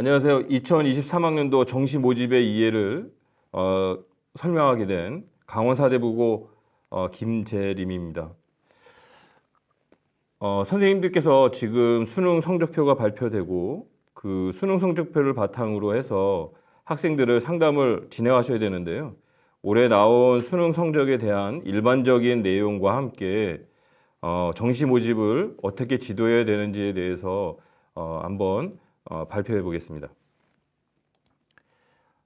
안녕하세요. 2023학년도 정시 모집의 이해를 설명하게 된 강원사대부고 김재림입니다. 선생님들께서 지금 수능 성적표가 발표되고 그 수능 성적표를 바탕으로 해서 학생들을 상담을 진행하셔야 되는데요. 올해 나온 수능 성적에 대한 일반적인 내용과 함께 정시 모집을 어떻게 지도해야 되는지에 대해서 한번 발표해 보겠습니다.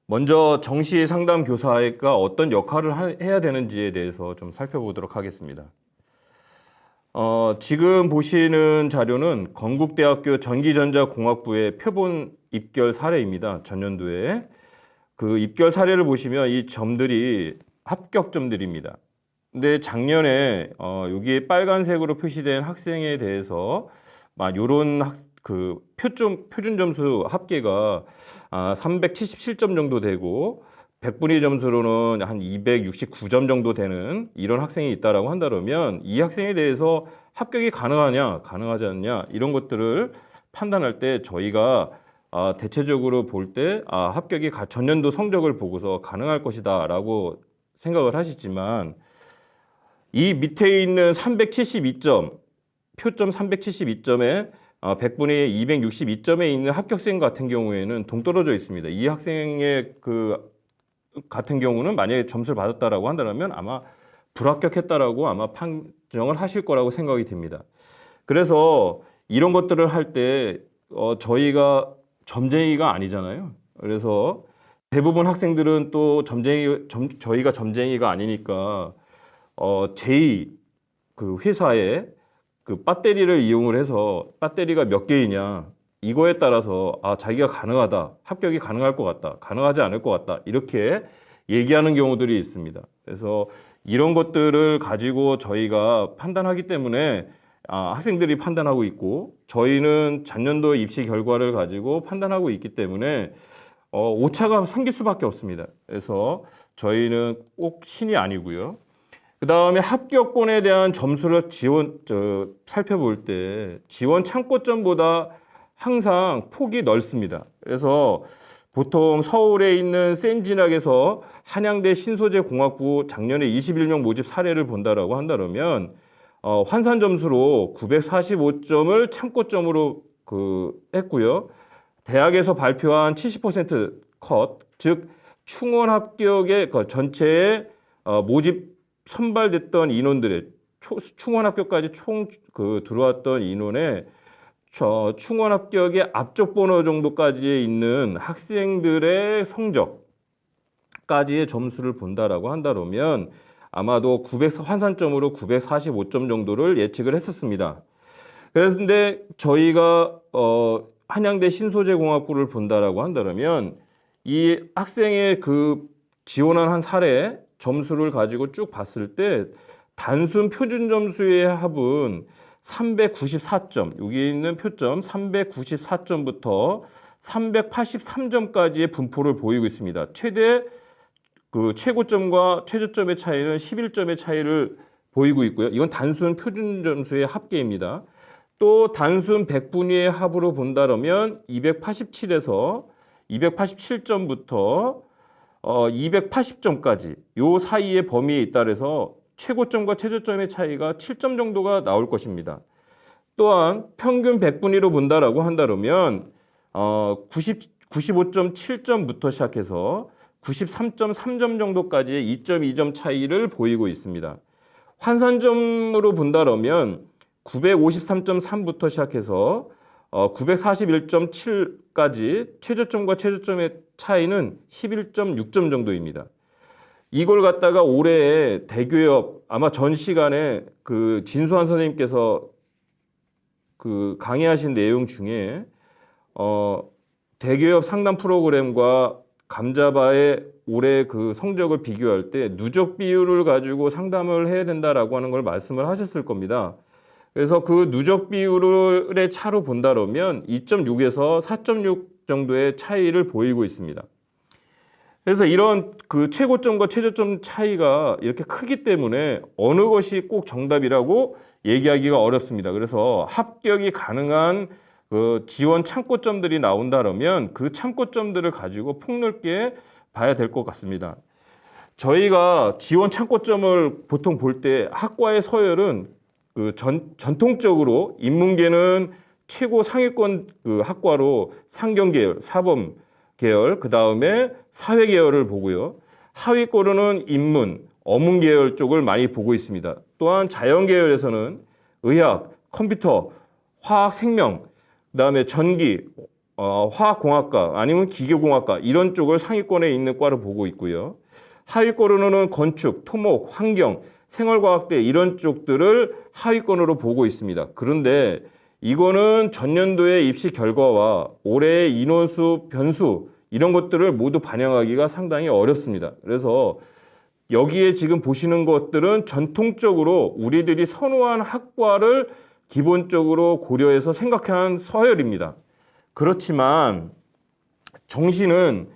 먼저 정시 상담 교사가 어떤 역할을 해야 되는지에 대해서 좀 살펴보도록 하겠습니다. 지금 보시는 자료는 건국대학교 전기전자공학부의 표본 입결 사례입니다. 전년도에. 그 입결 사례를 보시면 이 점들이 합격점들입니다. 근데 작년에 여기에 빨간색으로 표시된 학생에 대해서 요런 그 표준 점수 합계가 377점 정도 되고 100분위 점수로는 한 269점 정도 되는 이런 학생이 있다라고 한다면 이 학생에 대해서 합격이 가능하냐, 가능하지 않냐 이런 것들을 판단할 때 저희가 대체적으로 볼 때 합격이 전년도 성적을 보고서 가능할 것이다라고 생각을 하시지만 이 밑에 있는 372점, 표점 372점에 100분의 262점에 있는 합격생 같은 경우에는 동떨어져 있습니다. 이 학생의 같은 경우는 만약에 점수를 받았다라고 한다면 아마 불합격했다라고 아마 판정을 하실 거라고 생각이 됩니다. 그래서 이런 것들을 할 때 저희가 점쟁이가 아니잖아요. 그래서 대부분 학생들은 또 저희가 점쟁이가 아니니까 제2 그 회사에 그 배터리를 이용을 해서 배터리가 몇 개이냐 이거에 따라서 자기가 가능하다, 합격이 가능할 것 같다, 가능하지 않을 것 같다 이렇게 얘기하는 경우들이 있습니다. 그래서 이런 것들을 가지고 저희가 판단하기 때문에 학생들이 판단하고 있고 저희는 전년도 입시 결과를 가지고 판단하고 있기 때문에 오차가 생길 수밖에 없습니다. 그래서 저희는 꼭 신이 아니고요. 그 다음에 합격권에 대한 점수를 살펴볼 때 지원 참고점보다 항상 폭이 넓습니다. 그래서 보통 서울에 있는 센진학에서 한양대 신소재공학부 작년에 21명 모집 사례를 본다라고 한다면 환산 점수로 945점을 참고점으로 했고요. 대학에서 발표한 70% 컷, 즉 충원 합격의 전체의 모집 선발됐던 인원들의 충원 합격까지 총 들어왔던 인원의 충원 합격의 앞쪽 번호 정도까지 있는 학생들의 성적까지의 점수를 본다라고 한다면 아마도 환산점으로 945점 정도를 예측을 했었습니다. 그런데 저희가 한양대 신소재공학부를 본다라고 한다면 이 학생의 지원한 한 사례 점수를 가지고 쭉 봤을 때 단순 표준 점수의 합은 394점, 여기 있는 표점 394점부터 383점까지의 분포를 보이고 있습니다. 최고점과 최저점의 차이는 11점의 차이를 보이고 있고요. 이건 단순 표준 점수의 합계입니다. 또 단순 100분위의 합으로 본다면 287에서 287점부터 280점까지 요 사이의 범위에 있다해서 최고점과 최저점의 차이가 7점 정도가 나올 것입니다. 또한 평균 100분위로 본다라고 한다면 95.7점부터 시작해서 93.3점 정도까지의 2.2점 차이를 보이고 있습니다. 환산점으로 본다면 953.3부터 시작해서 941.7까지 최저점과 최저점의 차이는 11.6점 정도입니다. 이걸 갖다가 올해 대교협 아마 전 시간에 진수환 선생님께서 강의하신 내용 중에 대교협 상담 프로그램과 감자바의 올해 성적을 비교할 때 누적 비율을 가지고 상담을 해야 된다라고 하는 걸 말씀을 하셨을 겁니다. 그래서 누적 비율의 차로 본다면 2.6에서 4.6 정도의 차이를 보이고 있습니다. 그래서 이런 최고점과 최저점 차이가 이렇게 크기 때문에 어느 것이 꼭 정답이라고 얘기하기가 어렵습니다. 그래서 합격이 가능한 그 지원 참고점들이 나온다면 그 참고점들을 가지고 폭넓게 봐야 될 것 같습니다. 저희가 지원 참고점을 보통 볼 때 학과의 서열은 그 전통적으로 인문계는 최고 상위권 그 학과로 상경계열, 사범계열, 그 다음에 사회계열을 보고요. 하위권으로는 인문, 어문계열 쪽을 많이 보고 있습니다. 또한 자연계열에서는 의학, 컴퓨터, 화학, 생명, 그 다음에 전기, 화학공학과 아니면 기계공학과 이런 쪽을 상위권에 있는 과를 보고 있고요. 하위권으로는 건축, 토목, 환경, 생활과학대 이런 쪽들을 하위권으로 보고 있습니다. 그런데 이거는 전년도의 입시 결과와 올해의 인원수 변수 이런 것들을 모두 반영하기가 상당히 어렵습니다. 그래서 여기에 지금 보시는 것들은 전통적으로 우리들이 선호한 학과를 기본적으로 고려해서 생각한 서열입니다. 그렇지만 정시는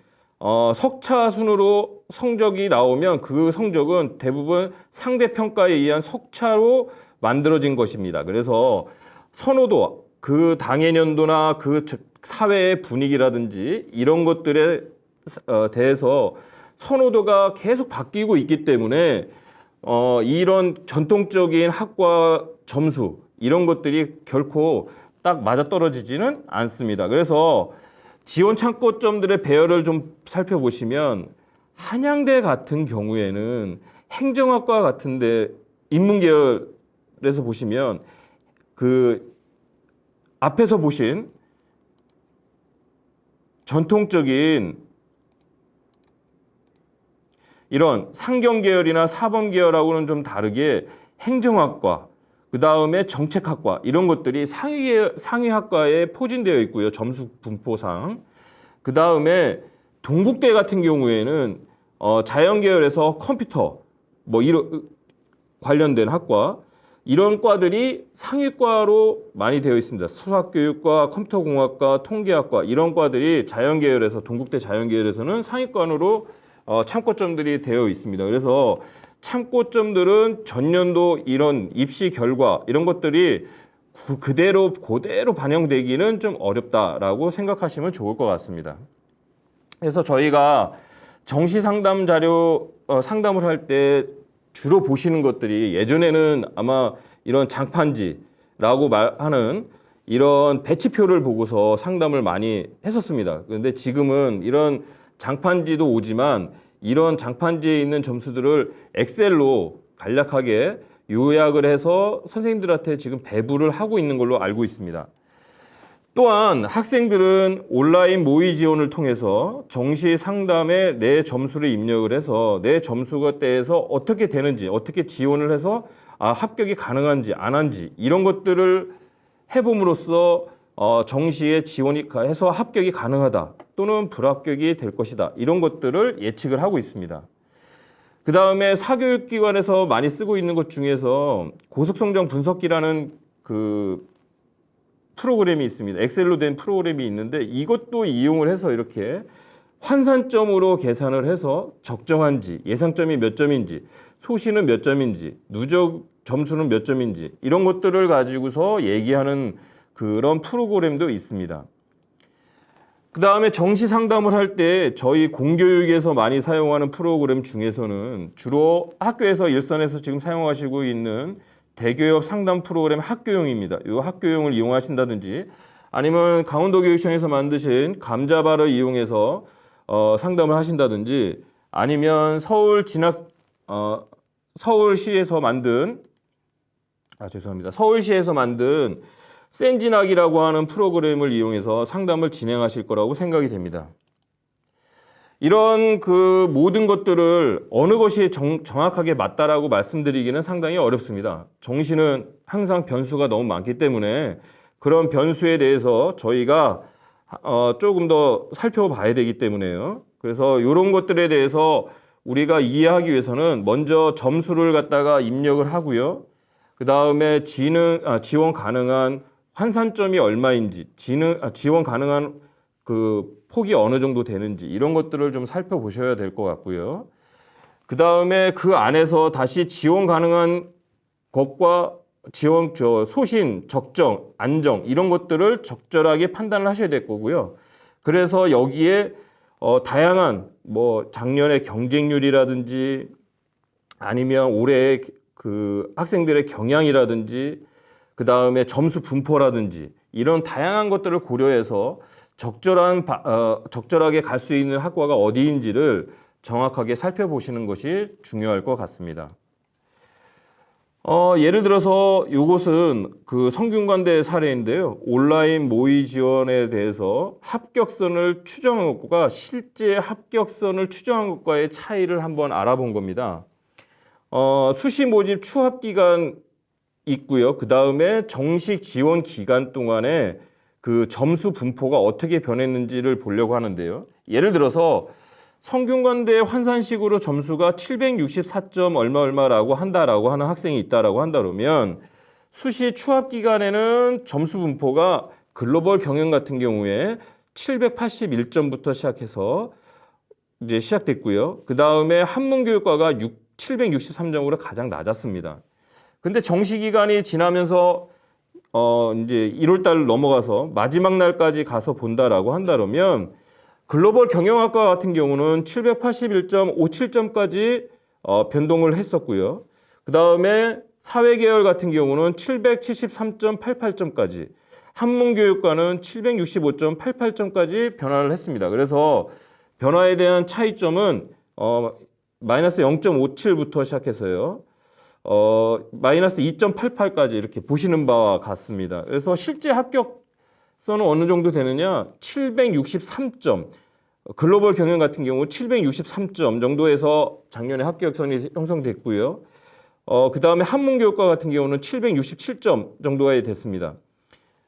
석차 순으로 성적이 나오면 그 성적은 대부분 상대평가에 의한 석차로 만들어진 것입니다. 그래서 선호도, 그 당해 년도나 그 사회의 분위기라든지 이런 것들에 대해서 선호도가 계속 바뀌고 있기 때문에 이런 전통적인 학과 점수 이런 것들이 결코 딱 맞아떨어지지는 않습니다. 그래서 지원 참고점들의 배열을 좀 살펴보시면 한양대 같은 경우에는 행정학과 같은데 인문계열에서 보시면 그 앞에서 보신 전통적인 이런 상경계열이나 사범계열하고는 좀 다르게 행정학과, 그 다음에 정책학과 이런 것들이 상위학과에 포진되어 있고요. 점수 분포상. 그 다음에 동국대 같은 경우에는 자연계열에서 컴퓨터 뭐 이런 관련된 학과 이런 과들이 상위과로 많이 되어 있습니다. 수학교육과, 컴퓨터공학과, 통계학과 이런 과들이 자연계열에서 동국대 자연계열에서는 상위권으로 참고점들이 되어 있습니다. 그래서 참고점들은 전년도 이런 입시 결과 이런 것들이 그대로 반영되기는 좀 어렵다라고 생각하시면 좋을 것 같습니다. 그래서 저희가 정시 상담 자료 상담을 할 때 주로 보시는 것들이 예전에는 아마 이런 장판지라고 말하는 이런 배치표를 보고서 상담을 많이 했었습니다. 그런데 지금은 이런 장판지도 오지만 이런 장판지에 있는 점수들을 엑셀로 간략하게 요약을 해서 선생님들한테 지금 배부를 하고 있는 걸로 알고 있습니다. 또한 학생들은 온라인 모의 지원을 통해서 정시 상담에 내 점수를 입력을 해서 내 점수가 대해서 어떻게 되는지 어떻게 지원을 해서 합격이 가능한지 안 한지 이런 것들을 해봄으로써 정시에 지원이 해서 합격이 가능하다 또는 불합격이 될 것이다 이런 것들을 예측을 하고 있습니다. 그 다음에 사교육기관에서 많이 쓰고 있는 것 중에서 고속성장 분석기라는 그 프로그램이 있습니다. 엑셀로 된 프로그램이 있는데 이것도 이용을 해서 이렇게 환산점으로 계산을 해서 적정한지 예상점이 몇 점인지 소시는 몇 점인지 누적 점수는 몇 점인지 이런 것들을 가지고서 얘기하는 그런 프로그램도 있습니다. 그 다음에 정시 상담을 할 때 저희 공교육에서 많이 사용하는 프로그램 중에서는 주로 학교에서 일선에서 지금 사용하시고 있는 대교협 상담 프로그램 학교용입니다. 이 학교용을 이용하신다든지 아니면 강원도교육청에서 만드신 감자바를 이용해서 상담을 하신다든지 아니면 서울시에서 만든 센진학이라고 하는 프로그램을 이용해서 상담을 진행하실 거라고 생각이 됩니다. 이런 그 모든 것들을 어느 것이 정확하게 맞다라고 말씀드리기는 상당히 어렵습니다. 정시는 항상 변수가 너무 많기 때문에 그런 변수에 대해서 저희가 조금 더 살펴봐야 되기 때문에요. 그래서 이런 것들에 대해서 우리가 이해하기 위해서는 먼저 점수를 갖다가 입력을 하고요. 그 다음에 지원 가능한 환산점이 얼마인지, 지원 가능한 그 폭이 어느 정도 되는지 이런 것들을 좀 살펴보셔야 될 것 같고요. 그 다음에 그 안에서 다시 지원 가능한 것과 소신, 적정, 안정 이런 것들을 적절하게 판단을 하셔야 될 거고요. 그래서 여기에 다양한 뭐 작년의 경쟁률이라든지 아니면 올해 그 학생들의 경향이라든지 그 다음에 점수 분포라든지 이런 다양한 것들을 고려해서 적절하게 갈 수 있는 학과가 어디인지를 정확하게 살펴보시는 것이 중요할 것 같습니다. 예를 들어서 이것은 그 성균관대 사례인데요. 온라인 모의 지원에 대해서 합격선을 추정한 것과 실제 합격선을 추정한 것과의 차이를 한번 알아본 겁니다. 수시 모집 추합 기간 있고요. 그 다음에 정식 지원 기간 동안에 그 점수 분포가 어떻게 변했는지를 보려고 하는데요. 예를 들어서 성균관대 환산식으로 점수가 764점 얼마라고 한다라고 하는 학생이 있다라고 한다 그러면 수시 추합 기간에는 점수 분포가 글로벌 경영 같은 경우에 781점부터 시작해서 이제 시작됐고요. 그 다음에 한문교육과가 763점으로 가장 낮았습니다. 근데 정시 기간이 지나면서 이제 1월 달 넘어가서 마지막 날까지 가서 본다라고 한다면 글로벌 경영학과 같은 경우는 781.57점까지 변동을 했었고요. 그 다음에 사회계열 같은 경우는 773.88점까지, 한문교육과는 765.88점까지 변화를 했습니다. 그래서 변화에 대한 차이점은 마이너스 0.57부터 시작해서요. 마이너스 2.88까지 이렇게 보시는 바와 같습니다. 그래서 실제 합격선은 어느 정도 되느냐? 763점. 글로벌 경영 같은 경우 763점 정도에서 작년에 합격선이 형성됐고요. 그 다음에 한문교육과 같은 경우는 767점 정도가 됐습니다.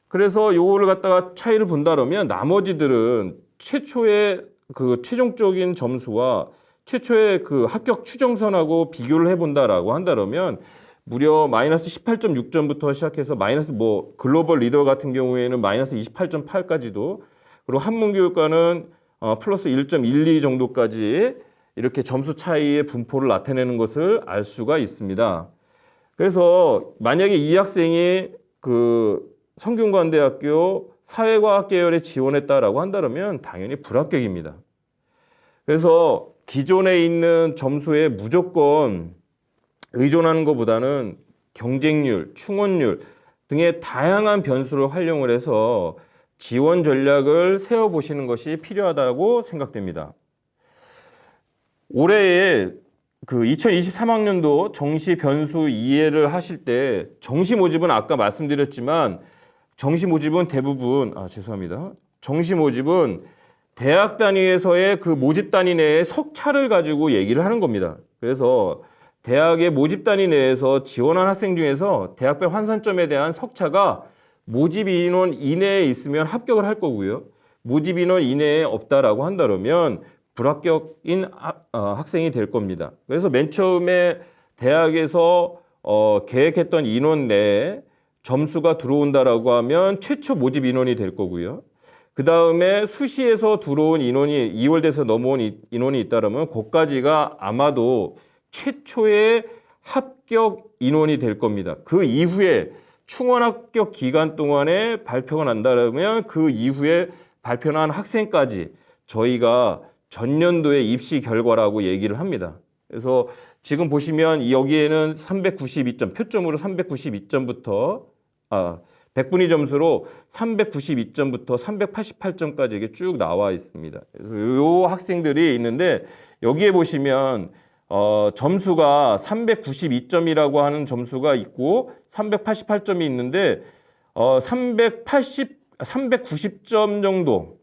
그래서 요거를 갖다가 차이를 본다면 나머지들은 최초의 그 최종적인 점수와 최초의 그 합격 추정선하고 비교를 해본다라고 한다면 무려 마이너스 18.6점부터 시작해서 마이너스 글로벌 리더 같은 경우에는 마이너스 28.8까지도 그리고 한문교육과는 플러스 1.12 정도까지 이렇게 점수 차이의 분포를 나타내는 것을 알 수가 있습니다. 그래서 만약에 이 학생이 그 성균관대학교 사회과학 계열에 지원했다라고 한다면 당연히 불합격입니다. 그래서 기존에 있는 점수에 무조건 의존하는 것보다는 경쟁률, 충원률 등의 다양한 변수를 활용을 해서 지원 전략을 세워보시는 것이 필요하다고 생각됩니다. 올해에 그 2023학년도 정시 변수 이해를 하실 때 정시 모집은 아까 말씀드렸지만 정시 모집은 대부분 정시 모집은 대학 단위에서의 그 모집 단위 내의 석차를 가지고 얘기를 하는 겁니다. 그래서 대학의 모집 단위 내에서 지원한 학생 중에서 대학별 환산점에 대한 석차가 모집 인원 이내에 있으면 합격을 할 거고요. 모집 인원 이내에 없다라고 한다면 불합격인 학생이 될 겁니다. 그래서 맨 처음에 대학에서 계획했던 인원 내에 점수가 들어온다라고 하면 최초 모집 인원이 될 거고요. 그 다음에 수시에서 들어온 인원이 2월 돼서 넘어온 인원이 있다면 그까지가 아마도 최초의 합격 인원이 될 겁니다. 그 이후에 충원 합격 기간 동안에 발표가 난다면 그 이후에 발표한 학생까지 저희가 전년도의 입시 결과라고 얘기를 합니다. 그래서 지금 보시면 여기에는 392점, 표점으로 392점부터 100분위 점수로 392점부터 388점까지 이게 쭉 나와 있습니다. 그래서 요 학생들이 있는데 여기에 보시면 점수가 392점이라고 하는 점수가 있고 388점이 있는데 390점 정도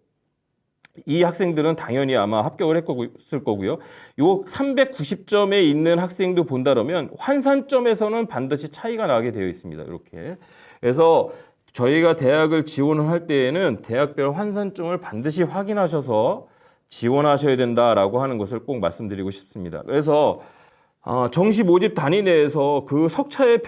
이 학생들은 당연히 아마 합격을 했을 거고요. 요 390점에 있는 학생도 본다면 환산점에서는 반드시 차이가 나게 되어 있습니다. 이렇게. 그래서 저희가 대학을 지원을 할 때에는 대학별 환산점을 반드시 확인하셔서 지원하셔야 된다라고 하는 것을 꼭 말씀드리고 싶습니다. 그래서 정시 모집 단위 내에서 그 석차에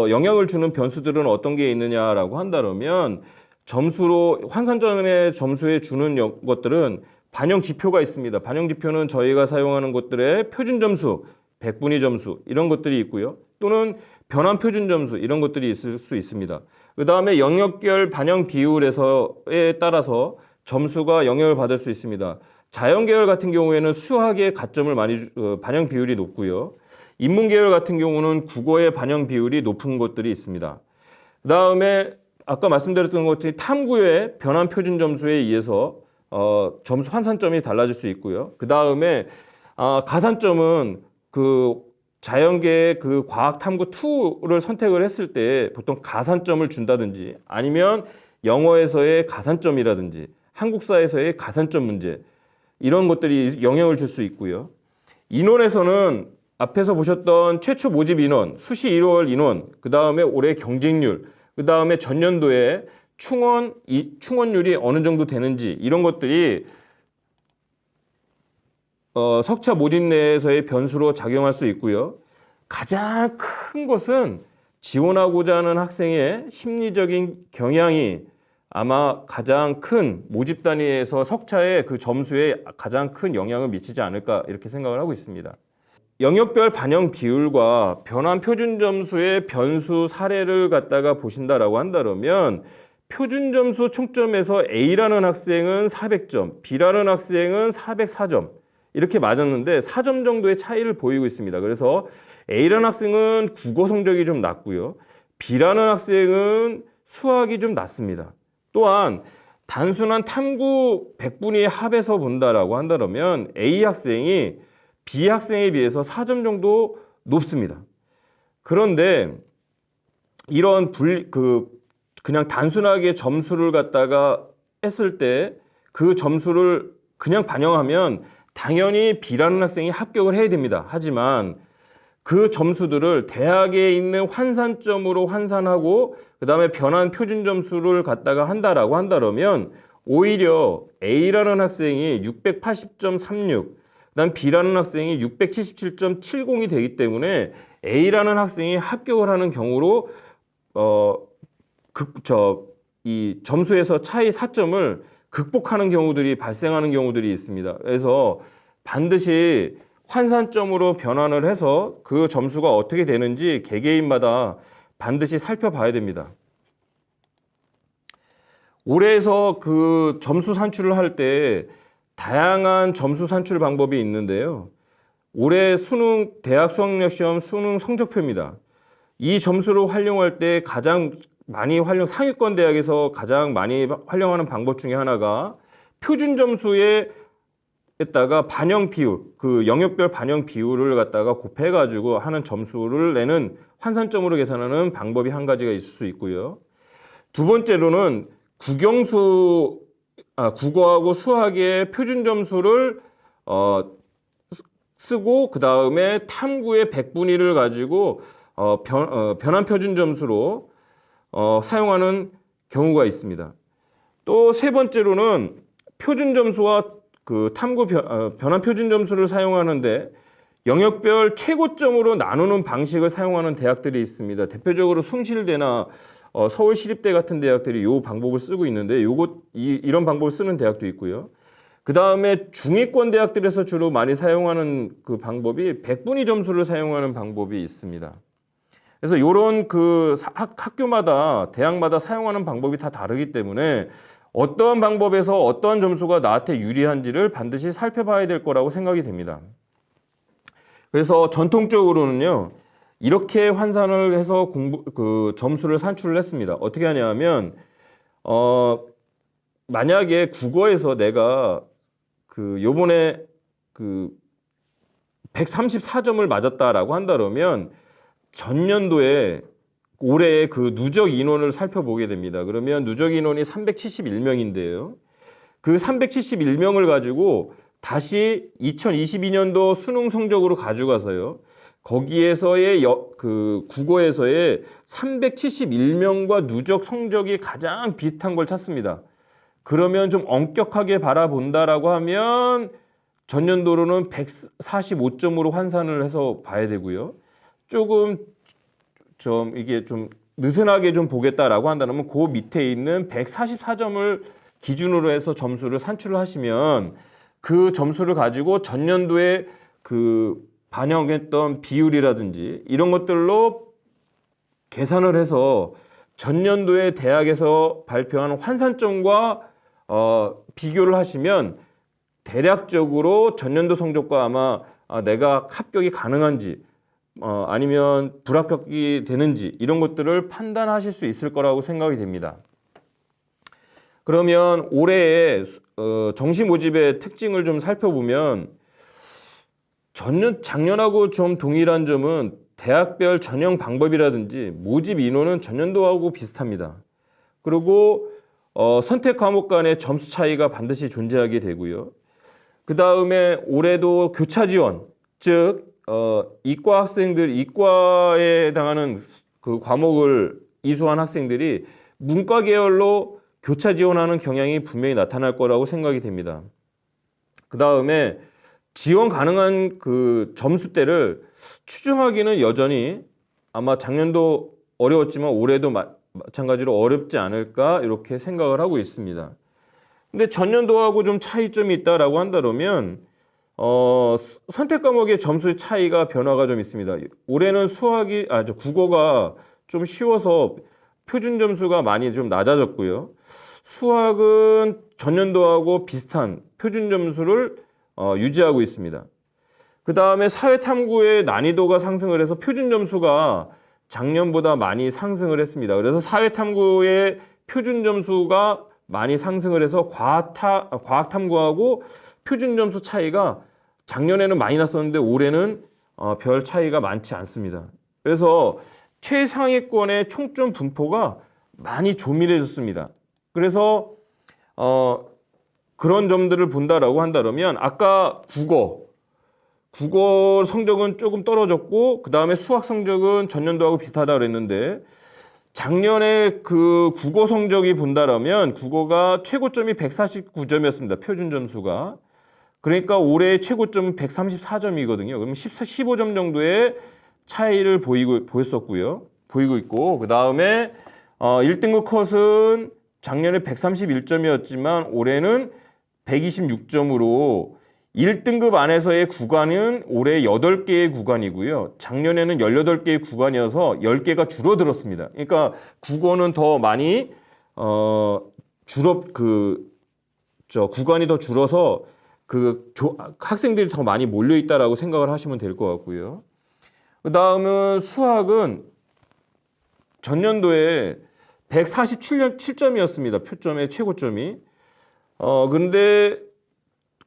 영향을 주는 변수들은 어떤 게 있느냐라고 한다면 점수로 환산점의 점수에 주는 것들은 반영 지표가 있습니다. 반영 지표는 저희가 사용하는 것들의 표준 점수, 100분위 점수 이런 것들이 있고요. 또는 변환 표준 점수 이런 것들이 있을 수 있습니다. 그 다음에 영역별 반영 비율에 따라서 점수가 영향을 받을 수 있습니다. 자연계열 같은 경우에는 수학의 가점을 많이 반영 비율이 높고요. 인문계열 같은 경우는 국어의 반영 비율이 높은 것들이 있습니다. 그 다음에 아까 말씀드렸던 것처럼 탐구의 변환 표준 점수에 의해서 점수 환산점이 달라질 수 있고요. 그 다음에 가산점은 그 자연계의 그 과학 탐구 2를 선택을 했을 때 보통 가산점을 준다든지 아니면 영어에서의 가산점이라든지 한국사에서의 가산점 문제 이런 것들이 영향을 줄 수 있고요. 인원에서는 앞에서 보셨던 최초 모집 인원, 수시 1월 인원, 그 다음에 올해 경쟁률, 그 다음에 전년도에 충원율이 어느 정도 되는지 이런 것들이 석차 모집 내에서의 변수로 작용할 수 있고요. 가장 큰 것은 지원하고자 하는 학생의 심리적인 경향이 아마 가장 큰 모집 단위에서 석차의 그 점수에 가장 큰 영향을 미치지 않을까 이렇게 생각을 하고 있습니다. 영역별 반영 비율과 변환 표준 점수의 변수 사례를 갖다가 보신다라고 한다면 표준 점수 총점에서 A라는 학생은 400점, B라는 학생은 404점 이렇게 맞았는데 4점 정도의 차이를 보이고 있습니다. 그래서 A라는 학생은 국어 성적이 좀 낮고요. B라는 학생은 수학이 좀 낮습니다. 또한 단순한 탐구 100분위의 합에서 본다라고 한다면 A 학생이 B 학생에 비해서 4점 정도 높습니다. 그런데 이런 그냥 단순하게 점수를 갖다가 했을 때 그 점수를 그냥 반영하면 당연히 B라는 학생이 합격을 해야 됩니다. 하지만 그 점수들을 대학에 있는 환산점으로 환산하고 그 다음에 변환 표준 점수를 갖다가 한다라고 한다면 오히려 A라는 학생이 680.36, 그다음 B라는 학생이 677.70이 되기 때문에 A라는 학생이 합격을 하는 경우로 이 점수에서 차이 4점을 극복하는 경우들이 발생하는 경우들이 있습니다. 그래서 반드시 환산점으로 변환을 해서 그 점수가 어떻게 되는지 개개인마다 반드시 살펴봐야 됩니다. 올해에서 그 점수 산출을 할 때 다양한 점수 산출 방법이 있는데요. 올해 수능 대학 수학력 시험 수능 성적표입니다. 이 점수를 활용할 때 가장 많이 상위권 대학에서 가장 많이 활용하는 방법 중에 하나가 표준 점수에 에다가 반영 비율, 그 영역별 반영 비율을 갖다가 곱해가지고 하는 점수를 내는 환산점으로 계산하는 방법이 한 가지가 있을 수 있고요. 두 번째로는 국어하고 수학의 표준 점수를 쓰고 그 다음에 탐구의 100분위를 가지고 변환 표준 점수로 사용하는 경우가 있습니다. 또 세 번째로는 표준 점수와 그 탐구 변환 표준 점수를 사용하는데 영역별 최고점으로 나누는 방식을 사용하는 대학들이 있습니다. 대표적으로 숭실대나 서울시립대 같은 대학들이 이 방법을 쓰고 있는데 이런 방법을 쓰는 대학도 있고요. 그 다음에 중위권 대학들에서 주로 많이 사용하는 그 방법이 100분위 점수를 사용하는 방법이 있습니다. 그래서 이런 그 학교마다 대학마다 사용하는 방법이 다 다르기 때문에 어떠한 방법에서 어떠한 점수가 나한테 유리한지를 반드시 살펴봐야 될 거라고 생각이 됩니다. 그래서 전통적으로는요, 이렇게 환산을 해서 점수를 산출을 했습니다. 어떻게 하냐면, 만약에 국어에서 내가 요번에 134점을 맞았다라고 한다면 전년도에 올해의 그 누적 인원을 살펴보게 됩니다. 그러면 누적 인원이 371명인데요. 그 371명을 가지고 다시 2022년도 수능 성적으로 가져가서요. 거기에서의 국어에서의 371명과 누적 성적이 가장 비슷한 걸 찾습니다. 그러면 좀 엄격하게 바라본다라고 하면 전년도로는 145점으로 환산을 해서 봐야 되고요. 조금 이게 좀 느슨하게 좀 보겠다라고 한다면 그 밑에 있는 144점을 기준으로 해서 점수를 산출을 하시면 그 점수를 가지고 전년도에 그 반영했던 비율이라든지 이런 것들로 계산을 해서 전년도에 대학에서 발표한 환산점과 비교를 하시면 대략적으로 전년도 성적과 아마 내가 합격이 가능한지 아니면 불합격이 되는지 이런 것들을 판단하실 수 있을 거라고 생각이 됩니다. 그러면 올해의 정시 모집의 특징을 좀 살펴보면 작년하고 좀 동일한 점은 대학별 전형 방법이라든지 모집 인원은 전년도하고 비슷합니다. 그리고 선택 과목 간의 점수 차이가 반드시 존재하게 되고요. 그 다음에 올해도 교차 지원, 즉 이과 학생들, 이과에 해당하는 그 과목을 이수한 학생들이 문과 계열로 교차 지원하는 경향이 분명히 나타날 거라고 생각이 됩니다. 그 다음에 지원 가능한 그 점수대를 추정하기는 여전히 아마 작년도 어려웠지만 올해도 마찬가지로 어렵지 않을까 이렇게 생각을 하고 있습니다. 근데 전년도하고 좀 차이점이 있다라고 한다면 선택 과목의 점수의 차이가 변화가 좀 있습니다. 올해는 국어가 좀 쉬워서 표준 점수가 많이 좀 낮아졌고요. 수학은 전년도하고 비슷한 표준 점수를 유지하고 있습니다. 그 다음에 사회탐구의 난이도가 상승을 해서 표준 점수가 작년보다 많이 상승을 했습니다. 그래서 사회탐구의 표준 점수가 많이 상승을 해서 과학탐구하고 표준 점수 차이가 작년에는 많이 났었는데 올해는 별 차이가 많지 않습니다. 그래서 최상위권의 총점 분포가 많이 조밀해졌습니다. 그래서 그런 점들을 본다라고 한다면 아까 국어 성적은 조금 떨어졌고 그 다음에 수학 성적은 전년도하고 비슷하다 그랬는데 작년에 그 국어 성적이 본다라면 국어가 최고점이 149점이었습니다. 표준 점수가. 그러니까 올해 최고점은 134점이거든요. 그러면 15점 정도의 차이를 보이고 있고 그 다음에 1등급 컷은 작년에 131점이었지만 올해는 126점으로 1등급 안에서의 구간은 올해 8개의 구간이고요. 작년에는 18개의 구간이어서 10개가 줄어들었습니다. 그러니까 국어는 더 많이 구간이 더 줄어서 학생들이 더 많이 몰려 있다라고 생각을 하시면 될 것 같고요. 그 다음은 수학은 전년도에 147점이었습니다. 표점의 최고점이. 근데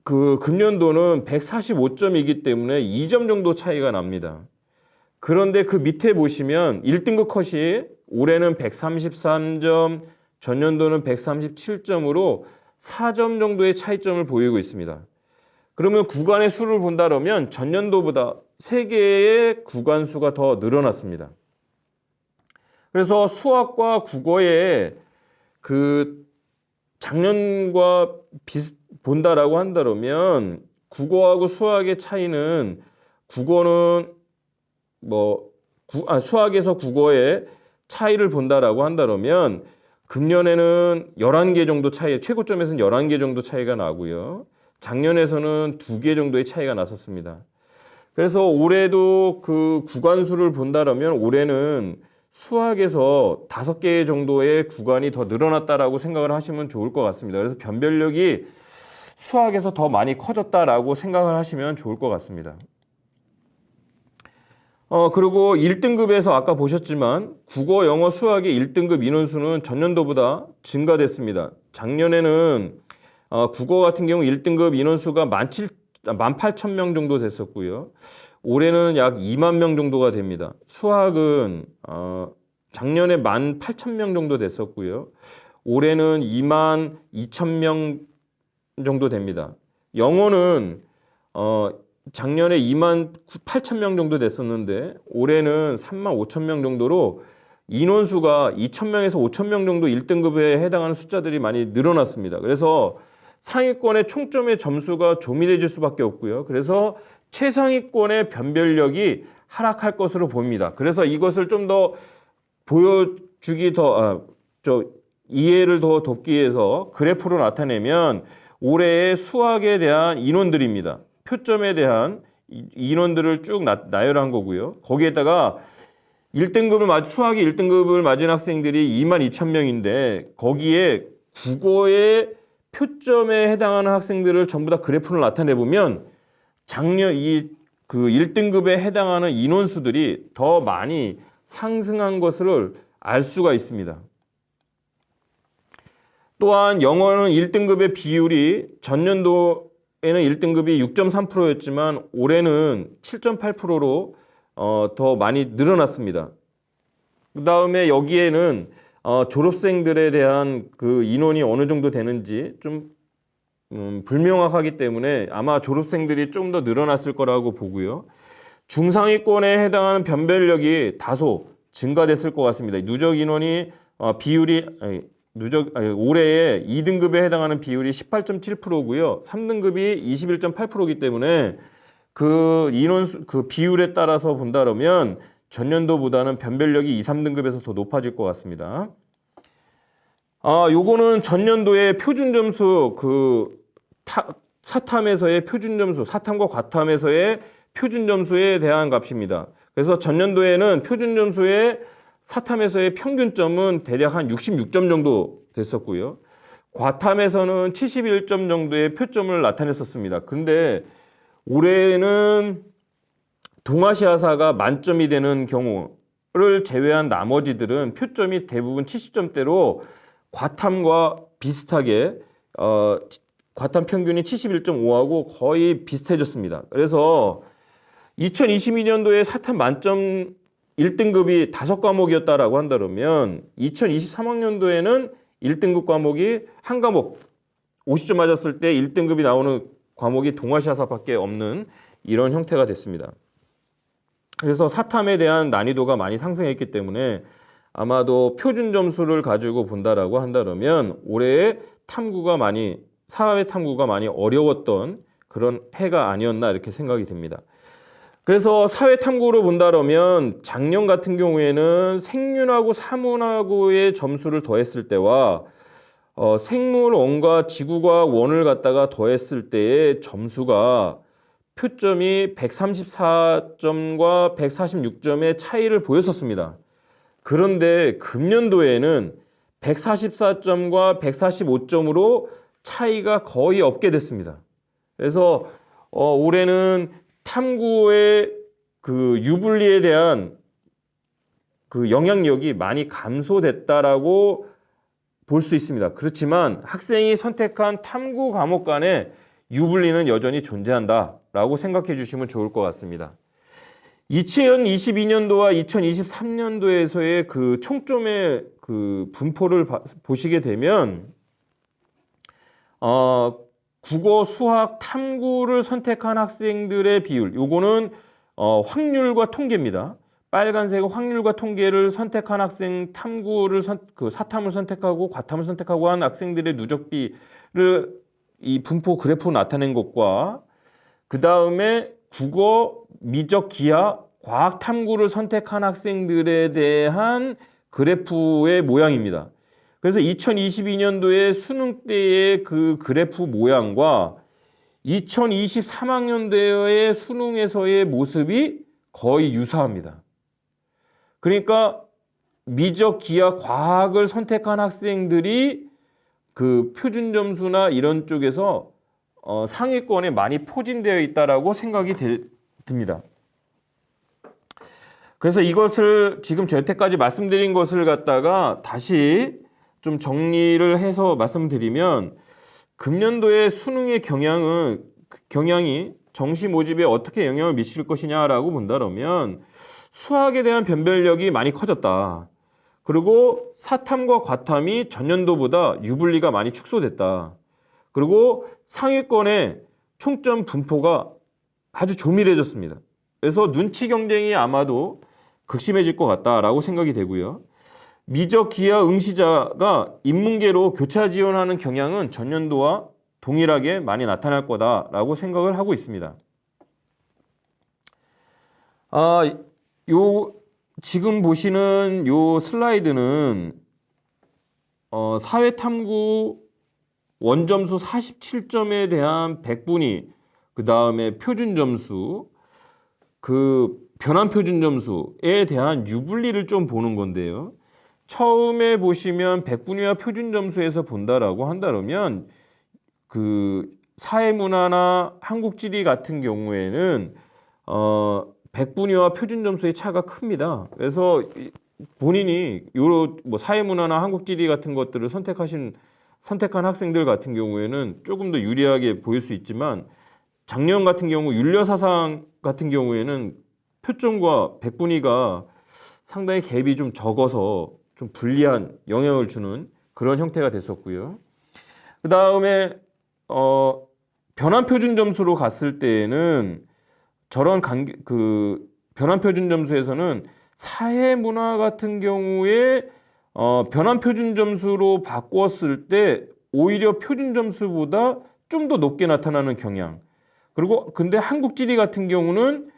그 금년도는 145점이기 때문에 2점 정도 차이가 납니다. 그런데 그 밑에 보시면 1등급 컷이 올해는 133점, 전년도는 137점으로 4점 정도의 차이점을 보이고 있습니다. 그러면 구간의 수를 본다면 전년도보다 3개의 구간 수가 더 늘어났습니다. 그래서 수학과 국어의 그 작년과 본다라고 한다면 국어하고 수학의 차이는 수학에서 국어의 차이를 본다라고 한다면 금년에는 11개 정도 최고점에서는 11개 정도 차이가 나고요. 작년에서는 2개 정도의 차이가 났었습니다. 그래서 올해도 그 구간수를 본다라면 올해는 수학에서 5개 정도의 구간이 더 늘어났다라고 생각을 하시면 좋을 것 같습니다. 그래서 변별력이 수학에서 더 많이 커졌다라고 생각을 하시면 좋을 것 같습니다. 그리고 1등급에서 아까 보셨지만 국어, 영어, 수학의 1등급 인원수는 전년도보다 증가됐습니다. 작년에는 국어 같은 경우 1등급 인원수가 18,000명 정도 됐었고요. 올해는 약 2만 명 정도가 됩니다. 수학은 작년에 18,000명 정도 됐었고요. 올해는 2만 2,000명 정도 됩니다. 영어는 작년에 2만 8,000명 정도 됐었는데 올해는 3만 5,000명 정도로 인원수가 2,000명에서 5,000명 정도 1등급에 해당하는 숫자들이 많이 늘어났습니다. 그래서 상위권의 총점의 점수가 조밀해질 수밖에 없고요. 그래서 최상위권의 변별력이 하락할 것으로 보입니다. 그래서 이것을 좀 더 이해를 더 돕기 위해서 그래프로 나타내면 올해의 수학에 대한 인원들입니다. 표점에 대한 인원들을 쭉 나열한 거고요. 거기에다가 수학이 1등급을 맞은 학생들이 22,000명인데 거기에 국어의 표점에 해당하는 학생들을 전부 다 그래프를 나타내 보면 작년 그 1등급에 해당하는 인원수들이 더 많이 상승한 것을 알 수가 있습니다. 또한 영어는 1등급의 비율이 전년도에는 1등급이 6.3%였지만 올해는 7.8%로 더 많이 늘어났습니다. 그 다음에 여기에는 졸업생들에 대한 그 인원이 어느 정도 되는지 좀 불명확하기 때문에 아마 졸업생들이 좀 더 늘어났을 거라고 보고요. 중상위권에 해당하는 변별력이 다소 증가됐을 것 같습니다. 누적 인원이 올해에 2등급에 해당하는 비율이 18.7%고요. 3등급이 21.8%이기 때문에 그 인원수 그 비율에 따라서 본다면 전년도보다는 변별력이 2, 3등급에서 더 높아질 것 같습니다. 요거는 전년도의 표준 점수 사탐에서의 표준 점수, 사탐과 과탐에서의 표준 점수에 대한 값입니다. 그래서 전년도에는 표준 점수의 사탐에서의 평균점은 대략 한 66점 정도 됐었고요. 과탐에서는 71점 정도의 표점을 나타냈었습니다. 근데 올해는 동아시아사가 만점이 되는 경우를 제외한 나머지들은 표점이 대부분 70점대로 과탐과 비슷하게 과탐 평균이 71.5하고 거의 비슷해졌습니다. 그래서 2022년도에 사탐 만점 1등급이 5과목이었다라고 한다면 2023학년도에는 1등급 과목이 한 과목 50점 맞았을 때 1등급이 나오는 과목이 동아시아사밖에 없는 이런 형태가 됐습니다. 그래서 사탐에 대한 난이도가 많이 상승했기 때문에 아마도 표준 점수를 가지고 본다라고 한다면 올해의 사회 탐구가 많이 어려웠던 그런 해가 아니었나 이렇게 생각이 듭니다. 그래서 사회 탐구로 본다면 작년 같은 경우에는 생윤하고 사문하고의 점수를 더했을 때와 생물원과 지구과학원을 갖다가 더했을 때의 점수가 표점이 134점과 146점의 차이를 보였었습니다. 그런데 금년도에는 144점과 145점으로 차이가 거의 없게 됐습니다. 그래서 올해는 탐구의 그 유불리에 대한 그 영향력이 많이 감소됐다라고 볼 수 있습니다. 그렇지만 학생이 선택한 탐구 과목 간의 유불리는 여전히 존재한다라고 생각해 주시면 좋을 것 같습니다. 2022년도와 2023년도에서의 그 총점의 그 분포를 보시게 되면 국어, 수학, 탐구를 선택한 학생들의 비율, 요거는 확률과 통계입니다. 빨간색 확률과 통계를 선택한 학생, 사탐을 선택하고 과탐을 선택하고 한 학생들의 누적비를 이 분포 그래프로 나타낸 것과 그 다음에 국어, 미적, 기하, 과학 탐구를 선택한 학생들에 대한 그래프의 모양입니다. 그래서 2022년도에 수능 때의 그 그래프 모양과 2023학년도의 수능에서의 모습이 거의 유사합니다. 그러니까 미적, 기하, 과학을 선택한 학생들이 그 표준 점수나 이런 쪽에서 상위권에 많이 포진되어 있다라고 생각이 듭니다. 그래서 이것을 지금 저 여태까지 말씀드린 것을 갖다가 다시 좀 정리를 해서 말씀드리면 금년도의 수능의 경향이 정시 모집에 어떻게 영향을 미칠 것이냐라고 본다면 수학에 대한 변별력이 많이 커졌다. 그리고 사탐과 과탐이 전년도보다 유불리가 많이 축소됐다. 그리고 상위권의 총점 분포가 아주 조밀해졌습니다. 그래서 눈치 경쟁이 아마도 극심해질 것 같다라고 생각이 되고요. 미적, 기하, 응시자가 인문계로 교차 지원하는 경향은 전년도와 동일하게 많이 나타날 거다라고 생각을 하고 있습니다. 지금 보시는 요 슬라이드는 사회탐구 원점수 47점에 대한 백분위, 그 다음에 표준 점수, 그 변환 표준 점수에 대한 유불리를 좀 보는 건데요. 처음에 보시면 백분위와 표준 점수에서 본다라고 한다면 그 사회문화나 한국지리 같은 경우에는 백분위와 표준 점수의 차가 큽니다. 그래서 본인이 요뭐 사회문화나 한국지리 같은 것들을 선택한 학생들 같은 경우에는 조금 더 유리하게 보일 수 있지만 작년 같은 경우 윤려사상 같은 경우에는 표점과 백분위가 상당히 갭이 좀 적어서 좀 불리한 영향을 주는 그런 형태가 됐었고요. 그 다음에 변환 표준 점수로 갔을 때에는 변환 표준 점수에서는 사회 문화 같은 경우에 변환 표준 점수로 바꾸었을 때 오히려 표준 점수보다 좀 더 높게 나타나는 경향. 그리고 근데 한국 지리 같은 경우는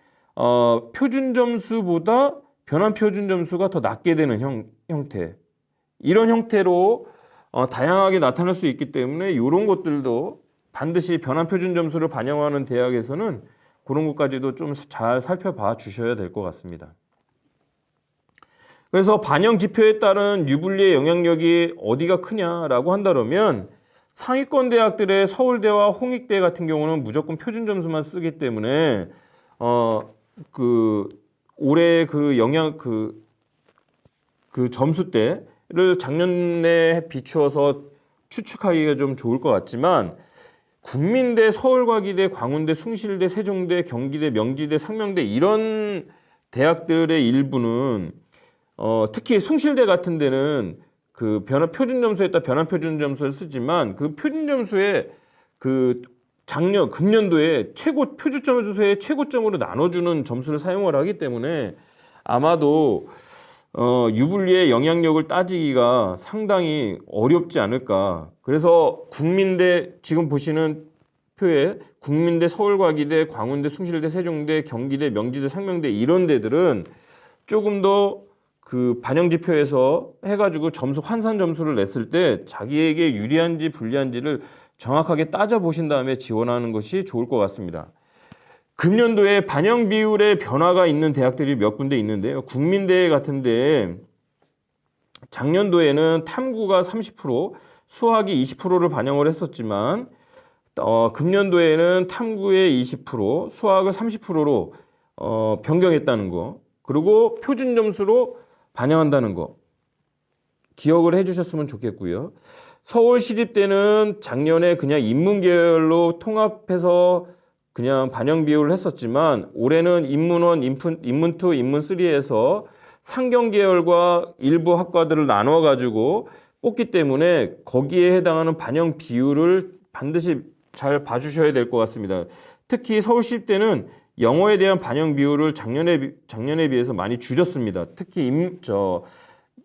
표준 점수보다 변환 표준 점수가 더 낮게 되는 형태. 이런 형태로 다양하게 나타날 수 있기 때문에 이런 것들도 반드시 변환 표준 점수를 반영하는 대학에서는 그런 것까지도 좀 잘 살펴봐 주셔야 될 것 같습니다. 그래서 반영 지표에 따른 유불리의 영향력이 어디가 크냐라고 한다면 상위권 대학들의 서울대와 홍익대 같은 경우는 무조건 표준 점수만 쓰기 때문에 올해 그 점수대를 작년에 비추어서 추측하기가 좀 좋을 것 같지만 국민대, 서울과기대, 광운대, 숭실대, 세종대, 경기대, 명지대, 상명대 이런 대학들의 일부는 특히 숭실대 같은 데는 그 표준 점수에다 변환 표준 점수를 쓰지만 그 표준 점수에 그 금년도에 표준 점수의 최고점으로 나눠주는 점수를 사용을 하기 때문에 아마도 유불리의 영향력을 따지기가 상당히 어렵지 않을까. 그래서 국민대 지금 보시는 표에 국민대, 서울과기대, 광운대, 숭실대, 세종대, 경기대, 명지대, 상명대 이런 데들은 조금 더 그 반영지표에서 해가지고 점수 환산 점수를 냈을 때 자기에게 유리한지 불리한지를 정확하게 따져보신 다음에 지원하는 것이 좋을 것 같습니다. 금년도에 반영 비율의 변화가 있는 대학들이 몇 군데 있는데요. 국민대 같은데 작년도에는 탐구가 30%, 수학이 20%를 반영을 했었지만 금년도에는 탐구의 20%, 수학을 30%로 변경했다는 거. 그리고 표준 점수로 반영한다는 거. 기억을 해주셨으면 좋겠고요. 서울시립대는 작년에 그냥 인문계열로 통합해서 그냥 반영 비율을 했었지만 올해는 인문1, 인문2, 인문3에서 상경계열과 일부 학과들을 나눠가지고 뽑기 때문에 거기에 해당하는 반영 비율을 반드시 잘 봐주셔야 될 것 같습니다. 특히 서울시립대는 영어에 대한 반영 비율을 작년에 비해서 많이 줄였습니다. 특히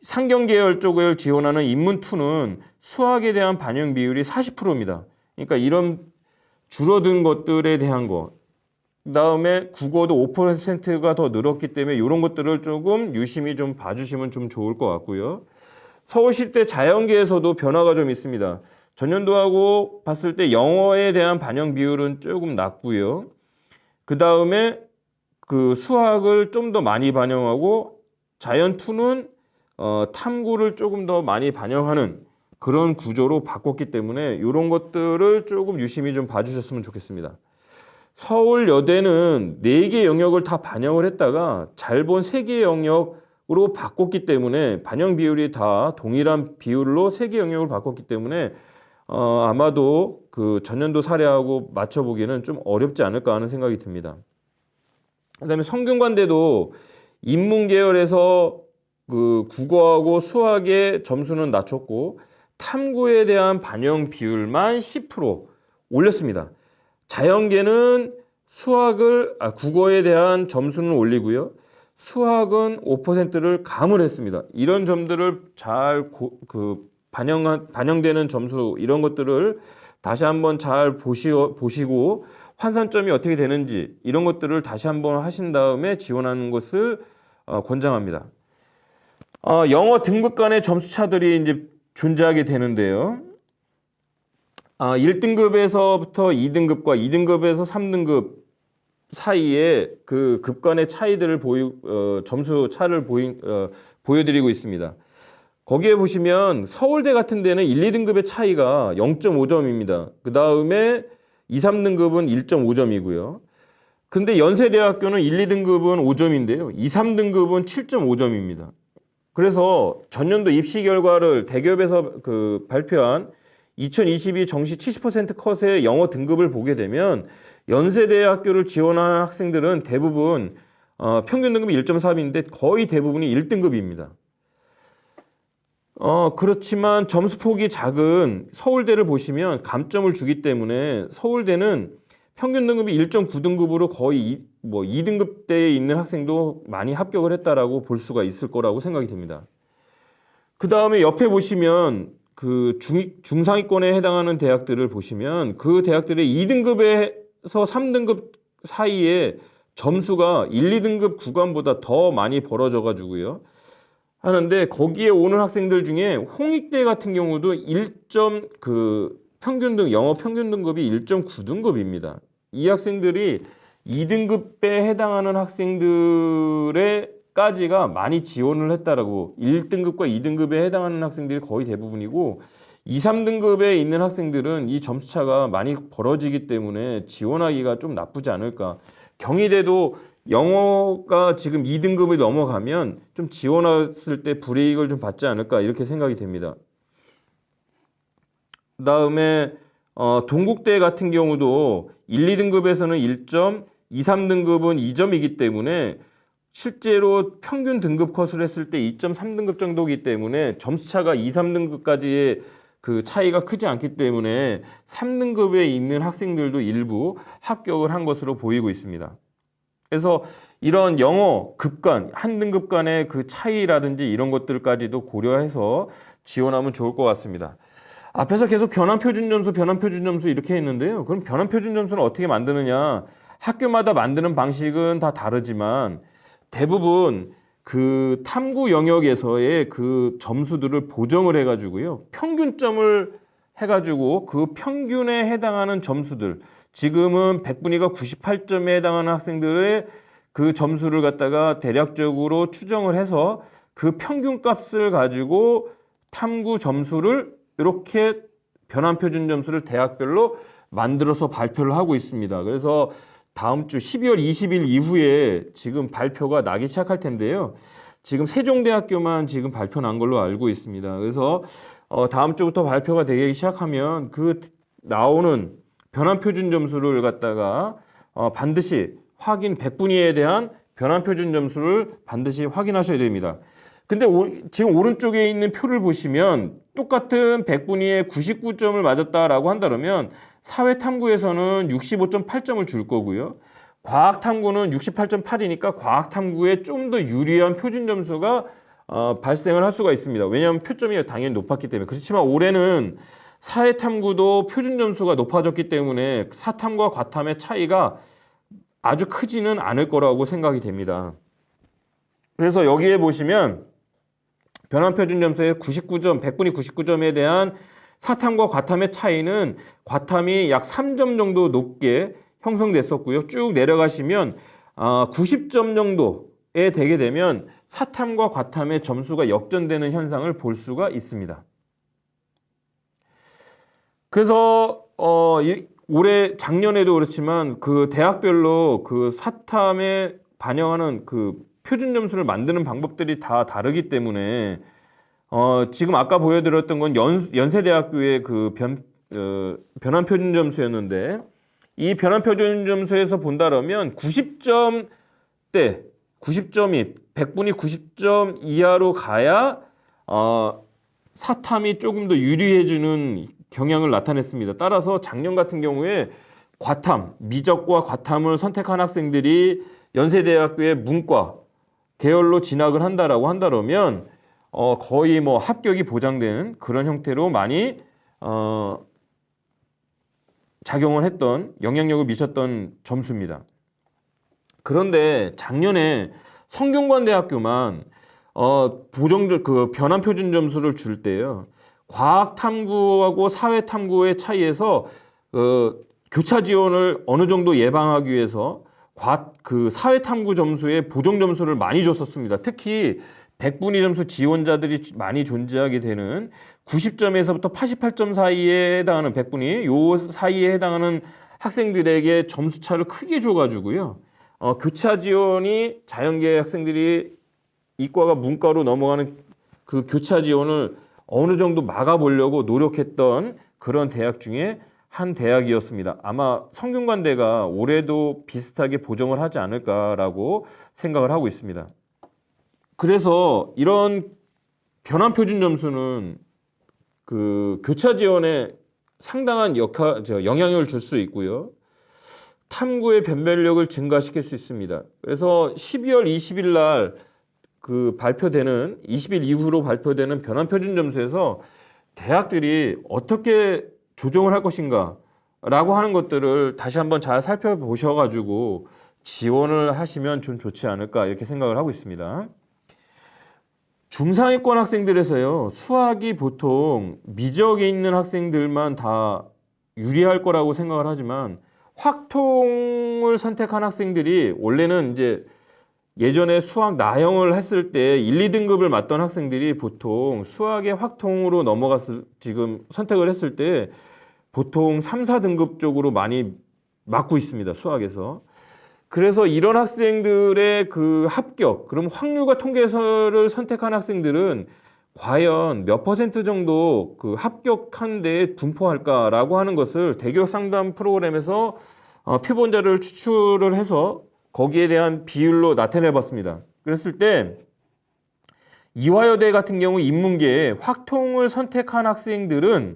상경계열 쪽을 지원하는 인문2는 수학에 대한 반영 비율이 40%입니다. 그러니까 이런 줄어든 것들에 대한 거. 그다음에 국어도 5%가 더 늘었기 때문에 이런 것들을 조금 유심히 좀 봐주시면 좀 좋을 것 같고요. 서울시립대 자연계에서도 변화가 좀 있습니다. 전년도하고 봤을 때 영어에 대한 반영 비율은 조금 낮고요. 그 다음에 그 수학을 좀 더 많이 반영하고 자연2는 탐구를 조금 더 많이 반영하는 그런 구조로 바꿨기 때문에 이런 것들을 조금 유심히 좀 봐주셨으면 좋겠습니다. 서울여대는 4개 영역을 다 반영을 했다가 잘 본 3개 영역으로 바꿨기 때문에 반영 비율이 다 동일한 비율로 3개 영역을 바꿨기 때문에 아마도 그 전년도 사례하고 맞춰보기는 좀 어렵지 않을까 하는 생각이 듭니다. 그다음에 성균관대도 인문계열에서 그 국어하고 수학의 점수는 낮췄고 탐구에 대한 반영 비율만 10% 올렸습니다. 자연계는 국어에 대한 점수는 올리고요. 수학은 5%를 감을 했습니다. 이런 점들을 잘 반영되는 점수 이런 것들을 다시 한번 잘 보시고 환산점이 어떻게 되는지 이런 것들을 다시 한번 하신 다음에 지원하는 것을 권장합니다. 영어 등급 간의 점수 차들이 이제 존재하게 되는데요. 1등급에서부터 2등급과 2등급에서 3등급 사이에 그 급간의 차이들을 점수 차를 보여드리고 있습니다. 거기에 보시면 서울대 같은 데는 1, 2등급의 차이가 0.5점입니다. 그 다음에 2, 3등급은 1.5점이고요. 근데 연세대학교는 1, 2등급은 5점인데요. 2, 3등급은 7.5점입니다. 그래서 전년도 입시 결과를 대기업에서 발표한 2022 정시 70% 컷의 영어 등급을 보게 되면 연세대학교를 지원하는 학생들은 대부분 평균 등급이 1.3인데 거의 대부분이 1등급입니다. 그렇지만 점수폭이 작은 서울대를 보시면 감점을 주기 때문에 서울대는 평균 등급이 1.9등급으로 거의 2등급대에 있는 학생도 많이 합격을 했다라고 볼 수가 있을 거라고 생각이 됩니다. 그 다음에 옆에 보시면 그 중상위권에 해당하는 대학들을 보시면 그 대학들의 2등급에서 3등급 사이에 점수가 1, 2등급 구간보다 더 많이 벌어져 가지고요. 하는데 거기에 오는 학생들 중에 홍익대 같은 경우도 영어 평균 등급이 1.9등급입니다. 이 학생들이 2등급에 해당하는 학생들에까지가 많이 지원을 했다라고 1등급과 2등급에 해당하는 학생들이 거의 대부분이고 2, 3등급에 있는 학생들은 이 점수차가 많이 벌어지기 때문에 지원하기가 좀 나쁘지 않을까. 경희대도 영어가 지금 2등급을 넘어가면 좀 지원했을 때 불이익을 좀 받지 않을까 이렇게 생각이 됩니다. 그다음에 동국대 같은 경우도 1, 2등급에서는 1점, 2, 3등급은 2점이기 때문에 실제로 평균 등급 컷을 했을 때 2.3등급 정도이기 때문에 점수차가 2, 3등급까지의 그 차이가 크지 않기 때문에 3등급에 있는 학생들도 일부 합격을 한 것으로 보이고 있습니다. 그래서 이런 영어 급간, 한 등급 간의 그 차이라든지 이런 것들까지도 고려해서 지원하면 좋을 것 같습니다. 앞에서 계속 변환 표준 점수 이렇게 했는데요. 그럼 변환 표준 점수는 어떻게 만드느냐? 학교마다 만드는 방식은 다 다르지만 대부분 그 탐구 영역에서의 그 점수들을 보정을 해가지고요. 평균점을 해가지고 그 평균에 해당하는 점수들, 지금은 100분위가 98점에 해당하는 학생들의 그 점수를 갖다가 대략적으로 추정을 해서 그 평균 값을 가지고 탐구 점수를 이렇게 변환 표준 점수를 대학별로 만들어서 발표를 하고 있습니다. 그래서 다음 주 12월 20일 이후에 지금 발표가 나기 시작할 텐데요. 지금 세종대학교만 지금 발표 난 걸로 알고 있습니다. 그래서 다음 주부터 발표가 되기 시작하면 그 나오는 변환 표준 점수를 갖다가 반드시 100분위에 대한 변환 표준 점수를 반드시 확인하셔야 됩니다. 근데 지금 오른쪽에 있는 표를 보시면 똑같은 100분위에 99점을 맞았다라고 한다면 사회탐구에서는 65.8점을 줄 거고요. 과학탐구는 68.8이니까 과학탐구에 좀 더 유리한 표준 점수가 발생을 할 수가 있습니다. 왜냐하면 표점이 당연히 높았기 때문에. 그렇지만 올해는 사회탐구도 표준 점수가 높아졌기 때문에 사탐과 과탐의 차이가 아주 크지는 않을 거라고 생각이 됩니다. 그래서 여기에 보시면 변환표준 점수의 99점, 100분위 99점에 대한 사탐과 과탐의 차이는 과탐이 약 3점 정도 높게 형성됐었고요. 쭉 내려가시면 90점 정도에 되게 되면 사탐과 과탐의 점수가 역전되는 현상을 볼 수가 있습니다. 그래서 올해 작년에도 그렇지만 그 대학별로 그 사탐에 반영하는 그 표준 점수를 만드는 방법들이 다 다르기 때문에 지금 아까 보여드렸던 건 연세대학교의 그 변환 표준 점수였는데 이 변환 표준 점수에서 본다면 90점이 100분이 90점 이하로 가야 사탐이 조금 더 유리해지는 경향을 나타냈습니다. 따라서 작년 같은 경우에 미적과 과탐을 선택한 학생들이 연세대학교의 문과 계열로 진학을 한다면 거의 뭐 합격이 보장되는 그런 형태로 많이 작용을 했던 영향력을 미쳤던 점수입니다. 그런데 작년에 성균관대학교만 그 변환 표준 점수를 줄 때요. 과학 탐구하고 사회 탐구의 차이에서 교차 지원을 어느 정도 예방하기 위해서 그 사회탐구 점수에 보정 점수를 많이 줬었습니다. 특히 100분위 점수 지원자들이 많이 존재하게 되는 90점에서부터 88점 사이에 해당하는 100분위, 요 사이에 해당하는 학생들에게 점수 차를 크게 줘가지고요. 교차 지원이 자연계 학생들이 이과가 문과로 넘어가는 그 교차 지원을 어느 정도 막아보려고 노력했던 그런 대학 중에 한 대학이었습니다. 아마 성균관대가 올해도 비슷하게 보정을 하지 않을까라고 생각을 하고 있습니다. 그래서 이런 변환 표준 점수는 그 교차 지원에 상당한 영향을 줄 수 있고요. 탐구의 변별력을 증가시킬 수 있습니다. 그래서 12월 20일 날 그 발표되는 20일 이후로 발표되는 변환 표준 점수에서 대학들이 어떻게 조정을 할 것인가 라고 하는 것들을 다시 한번 잘 살펴보셔가지고 지원을 하시면 좀 좋지 않을까 이렇게 생각을 하고 있습니다. 중상위권 학생들에서요, 수학이 보통 미적에 있는 학생들만 다 유리할 거라고 생각을 하지만 확통을 선택한 학생들이 원래는 이제 예전에 수학 나형을 했을 때 1, 2등급을 맞던 학생들이 보통 수학의 확통으로 지금 선택을 했을 때 보통 3, 4등급 쪽으로 많이 맞고 있습니다. 수학에서. 그래서 이런 학생들의 그 합격, 그럼 확률과 통계서를 선택한 학생들은 과연 몇 퍼센트 정도 그 합격한 데에 분포할까라고 하는 것을 대교육 상담 프로그램에서 표본자를 추출을 해서 거기에 대한 비율로 나타내 봤습니다. 그랬을 때 이화여대 같은 경우 인문계에 확통을 선택한 학생들은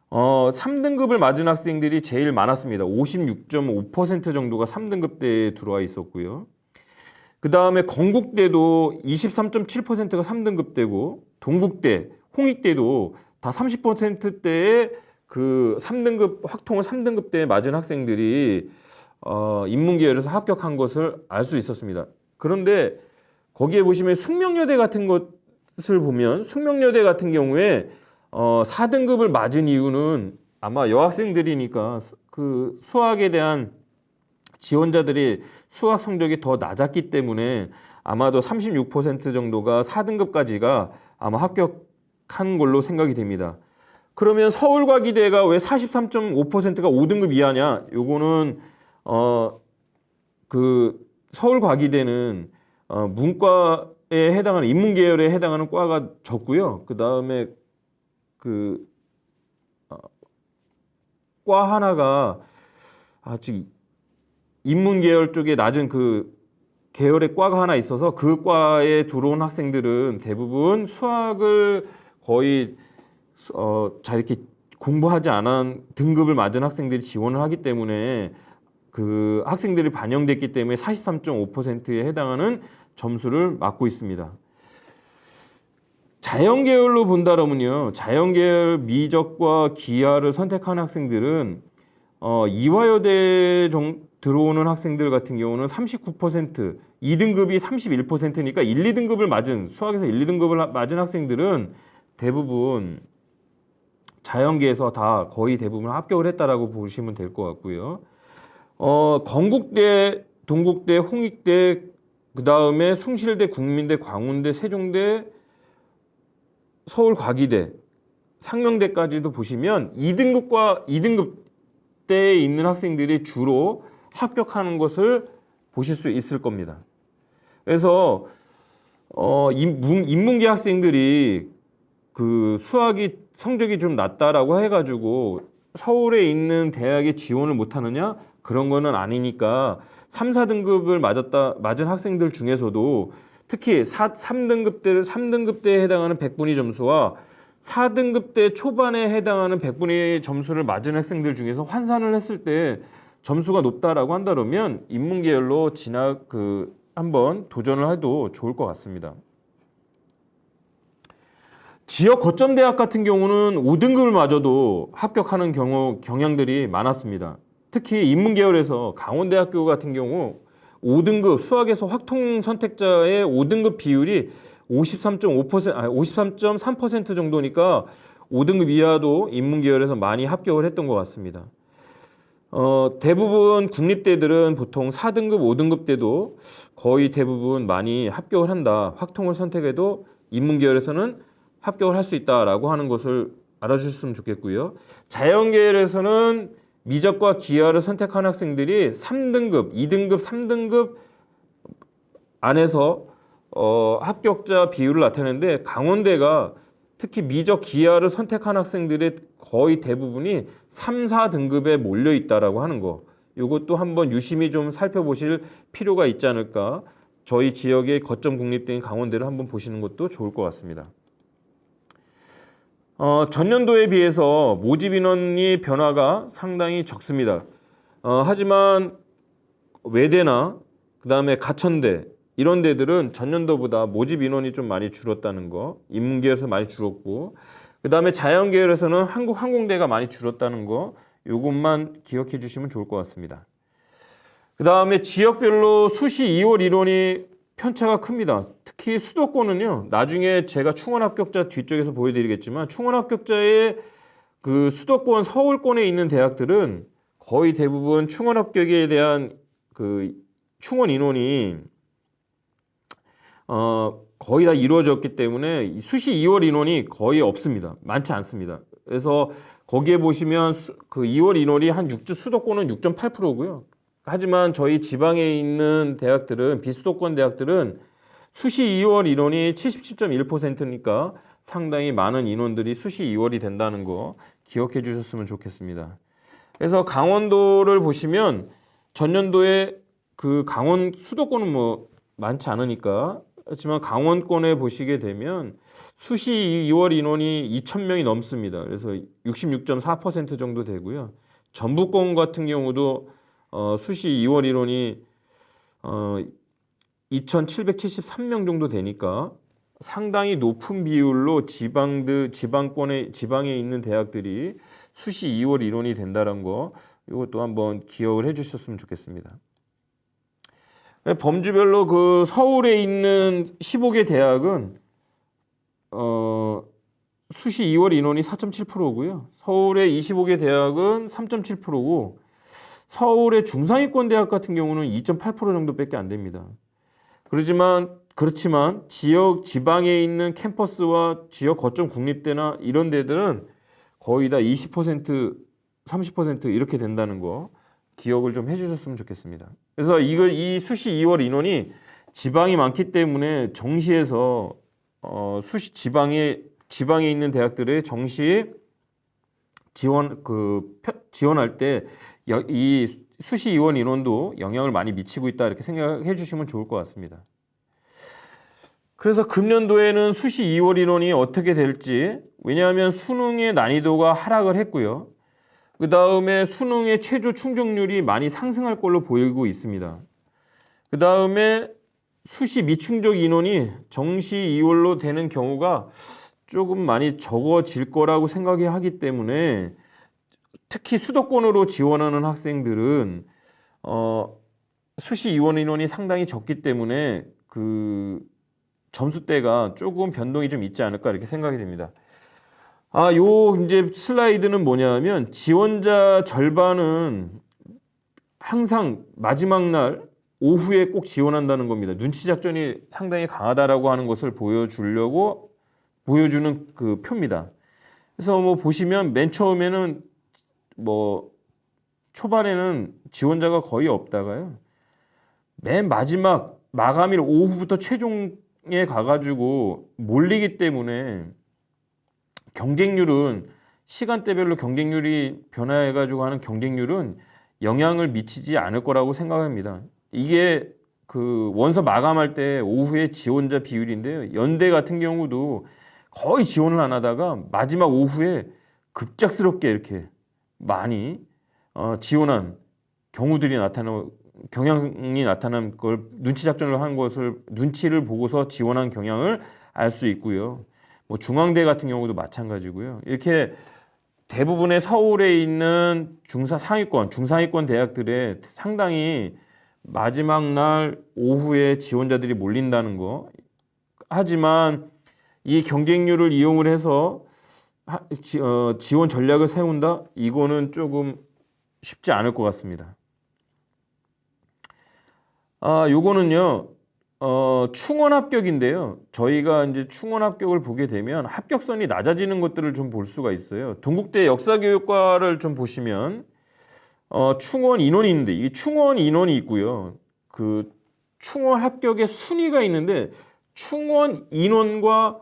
3등급을 맞은 학생들이 제일 많았습니다. 56.5% 정도가 3등급대에 들어와 있었고요. 그 다음에 건국대도 23.7%가 3등급대고 동국대, 홍익대도 다 30%대의 그 3등급 확통을 3등급대에 맞은 학생들이 인문계열에서 합격한 것을 알 수 있었습니다. 그런데 거기에 보시면 숙명여대 같은 것을 보면 숙명여대 같은 경우에 4등급을 맞은 이유는 아마 여학생들이니까 그 수학에 대한 지원자들이 수학 성적이 더 낮았기 때문에 아마도 36% 정도가 4등급까지가 아마 합격한 걸로 생각이 됩니다. 그러면 서울과기대가 왜 43.5%가 5등급 이하냐? 요거는 그 서울과기대는 문과에 해당하는 인문계열에 해당하는 과가 적고요. 그 다음에 과 하나가 아직 인문계열 쪽에 낮은 그 계열의 과가 하나 있어서 그 과에 들어온 학생들은 대부분 수학을 거의 잘 이렇게 공부하지 않은 등급을 맞은 학생들이 지원을 하기 때문에 그 학생들이 반영됐기 때문에 43.5%에 해당하는 점수를 맞고 있습니다. 자연계열로 본다면요, 자연계열 미적과 기하를 선택한 학생들은 이화여대 들어오는 학생들 같은 경우는 39%, 2등급이 31%니까 1, 2등급을 맞은 수학에서 1, 2등급을 맞은 학생들은 대부분 자연계에서 다 거의 대부분 합격을 했다라고 보시면 될 것 같고요. 건국대, 동국대, 홍익대, 그 다음에 숭실대, 국민대, 광운대, 세종대, 서울과기대, 상명대까지도 보시면 2등급과 2등급대에 있는 학생들이 주로 합격하는 것을 보실 수 있을 겁니다. 그래서 인문계 학생들이 그 수학이 성적이 좀 낮다라고 해가지고 서울에 있는 대학에 지원을 못하느냐? 그런 거는 아니니까 3, 4등급을 맞은 학생들 중에서도 특히 3등급대에 해당하는 100분위 점수와 4등급대 초반에 해당하는 100분위 점수를 맞은 학생들 중에서 환산을 했을 때 점수가 높다라고 한다면 인문계열로 한번 도전을 해도 좋을 것 같습니다. 지역 거점 대학 같은 경우는 5등급을 맞아도 합격하는 경향들이 많았습니다. 특히 인문계열에서 강원대학교 같은 경우 5등급 수학에서 확통 선택자의 5등급 비율이 53.3% 정도니까 5등급 이하도 인문계열에서 많이 합격을 했던 것 같습니다. 대부분 국립대들은 보통 4등급, 5등급 때도 거의 대부분 많이 합격을 한다. 확통을 선택해도 인문계열에서는 합격을 할 수 있다라고 하는 것을 알아주셨으면 좋겠고요. 자연계열에서는 미적과 기하를 선택한 학생들이 3등급, 2등급, 3등급 안에서 합격자 비율을 나타내는데 강원대가 특히 미적 기하를 선택한 학생들의 거의 대부분이 3, 4등급에 몰려 있다라고 하는 거. 이것도 한번 유심히 좀 살펴보실 필요가 있지 않을까. 저희 지역의 거점 국립대인 강원대를 한번 보시는 것도 좋을 것 같습니다. 전년도에 비해서 모집 인원이 변화가 상당히 적습니다. 하지만 외대나 그다음에 가천대 이런 데들은 전년도보다 모집 인원이 좀 많이 줄었다는 거, 인문계열에서 많이 줄었고, 그다음에 자연계열에서는 한국항공대가 많이 줄었다는 거, 이것만 기억해 주시면 좋을 것 같습니다. 그다음에 지역별로 수시 2월 인원이 편차가 큽니다. 특히 수도권은요, 나중에 제가 충원 합격자 뒤쪽에서 보여드리겠지만, 충원 합격자의 그 수도권 서울권에 있는 대학들은 거의 대부분 충원 합격에 대한 그 충원 인원이 거의 다 이루어졌기 때문에 수시 2월 인원이 거의 없습니다. 많지 않습니다. 그래서 거기에 보시면 그 2월 인원이 수도권은 6.8%고요. 하지만 저희 지방에 있는 대학들은 비수도권 대학들은 수시 2월 인원이 77.1%니까 상당히 많은 인원들이 수시 2월이 된다는 거 기억해 주셨으면 좋겠습니다. 그래서 강원도를 보시면 전년도에 그 강원 수도권은 뭐 많지 않으니까 그렇지만 강원권에 보시게 되면 수시 2월 인원이 2,000명이 넘습니다. 그래서 66.4% 정도 되고요. 전북권 같은 경우도 수시 2월 인원이 2,773명 정도 되니까 상당히 높은 비율로 지방에 있는 대학들이 수시 2월 인원이 된다는 거 이것도 한번 기억을 해주셨으면 좋겠습니다. 범주별로 그 서울에 있는 15개 대학은 수시 2월 인원이 4.7%고요. 서울의 25개 대학은 3.7%고 서울의 중상위권 대학 같은 경우는 2.8% 정도밖에 안 됩니다. 그렇지만 지방에 있는 캠퍼스와 지역 거점 국립대나 이런 데들은 거의 다 20%, 30% 이렇게 된다는 거 기억을 좀 해주셨으면 좋겠습니다. 그래서 이 수시 2월 인원이 지방이 많기 때문에 정시에서 지방에 있는 대학들의 정시 지원할 때 이 수시 2월 인원도 영향을 많이 미치고 있다 이렇게 생각해 주시면 좋을 것 같습니다. 그래서 금년도에는 수시 2월 인원이 어떻게 될지, 왜냐하면 수능의 난이도가 하락을 했고요. 그 다음에 수능의 최저 충족률이 많이 상승할 걸로 보이고 있습니다. 그 다음에 수시 미충족 인원이 정시 2월로 되는 경우가 조금 많이 적어질 거라고 생각하기 때문에 특히 수도권으로 지원하는 학생들은 수시 2월 인원이 상당히 적기 때문에 그 점수대가 조금 변동이 좀 있지 않을까 이렇게 생각이 됩니다. 요 이제 슬라이드는 뭐냐면 지원자 절반은 항상 마지막 날 오후에 꼭 지원한다는 겁니다. 눈치 작전이 상당히 강하다라고 하는 것을 보여주는 그 표입니다. 그래서 뭐 보시면 맨 처음에는 뭐 초반에는 지원자가 거의 없다가요. 맨 마지막 마감일 오후부터 최종에 가가지고 몰리기 때문에 경쟁률은 시간대별로 경쟁률이 변화해가지고 하는 경쟁률은 영향을 미치지 않을 거라고 생각합니다. 이게 그 원서 마감할 때 오후에 지원자 비율인데요. 연대 같은 경우도 거의 지원을 안 하다가 마지막 오후에 급작스럽게 이렇게 많이 지원한 경우들이 경향이 나타난 걸 눈치 작전을 한 것을 눈치를 보고서 지원한 경향을 알 수 있고요. 뭐 중앙대 같은 경우도 마찬가지고요. 이렇게 대부분의 서울에 있는 중상위권 대학들의 상당히 마지막 날 오후에 지원자들이 몰린다는 거. 하지만 이 경쟁률을 이용을 해서 지원 전략을 세운다? 이거는 조금 쉽지 않을 것 같습니다. 요거는요, 충원 합격인데요. 저희가 이제 충원 합격을 보게 되면 합격선이 낮아지는 것들을 좀 볼 수가 있어요. 동국대 역사교육과를 좀 보시면, 충원 인원이 있는데, 이 충원 인원이 있고요. 그 충원 합격의 순위가 있는데, 충원 인원과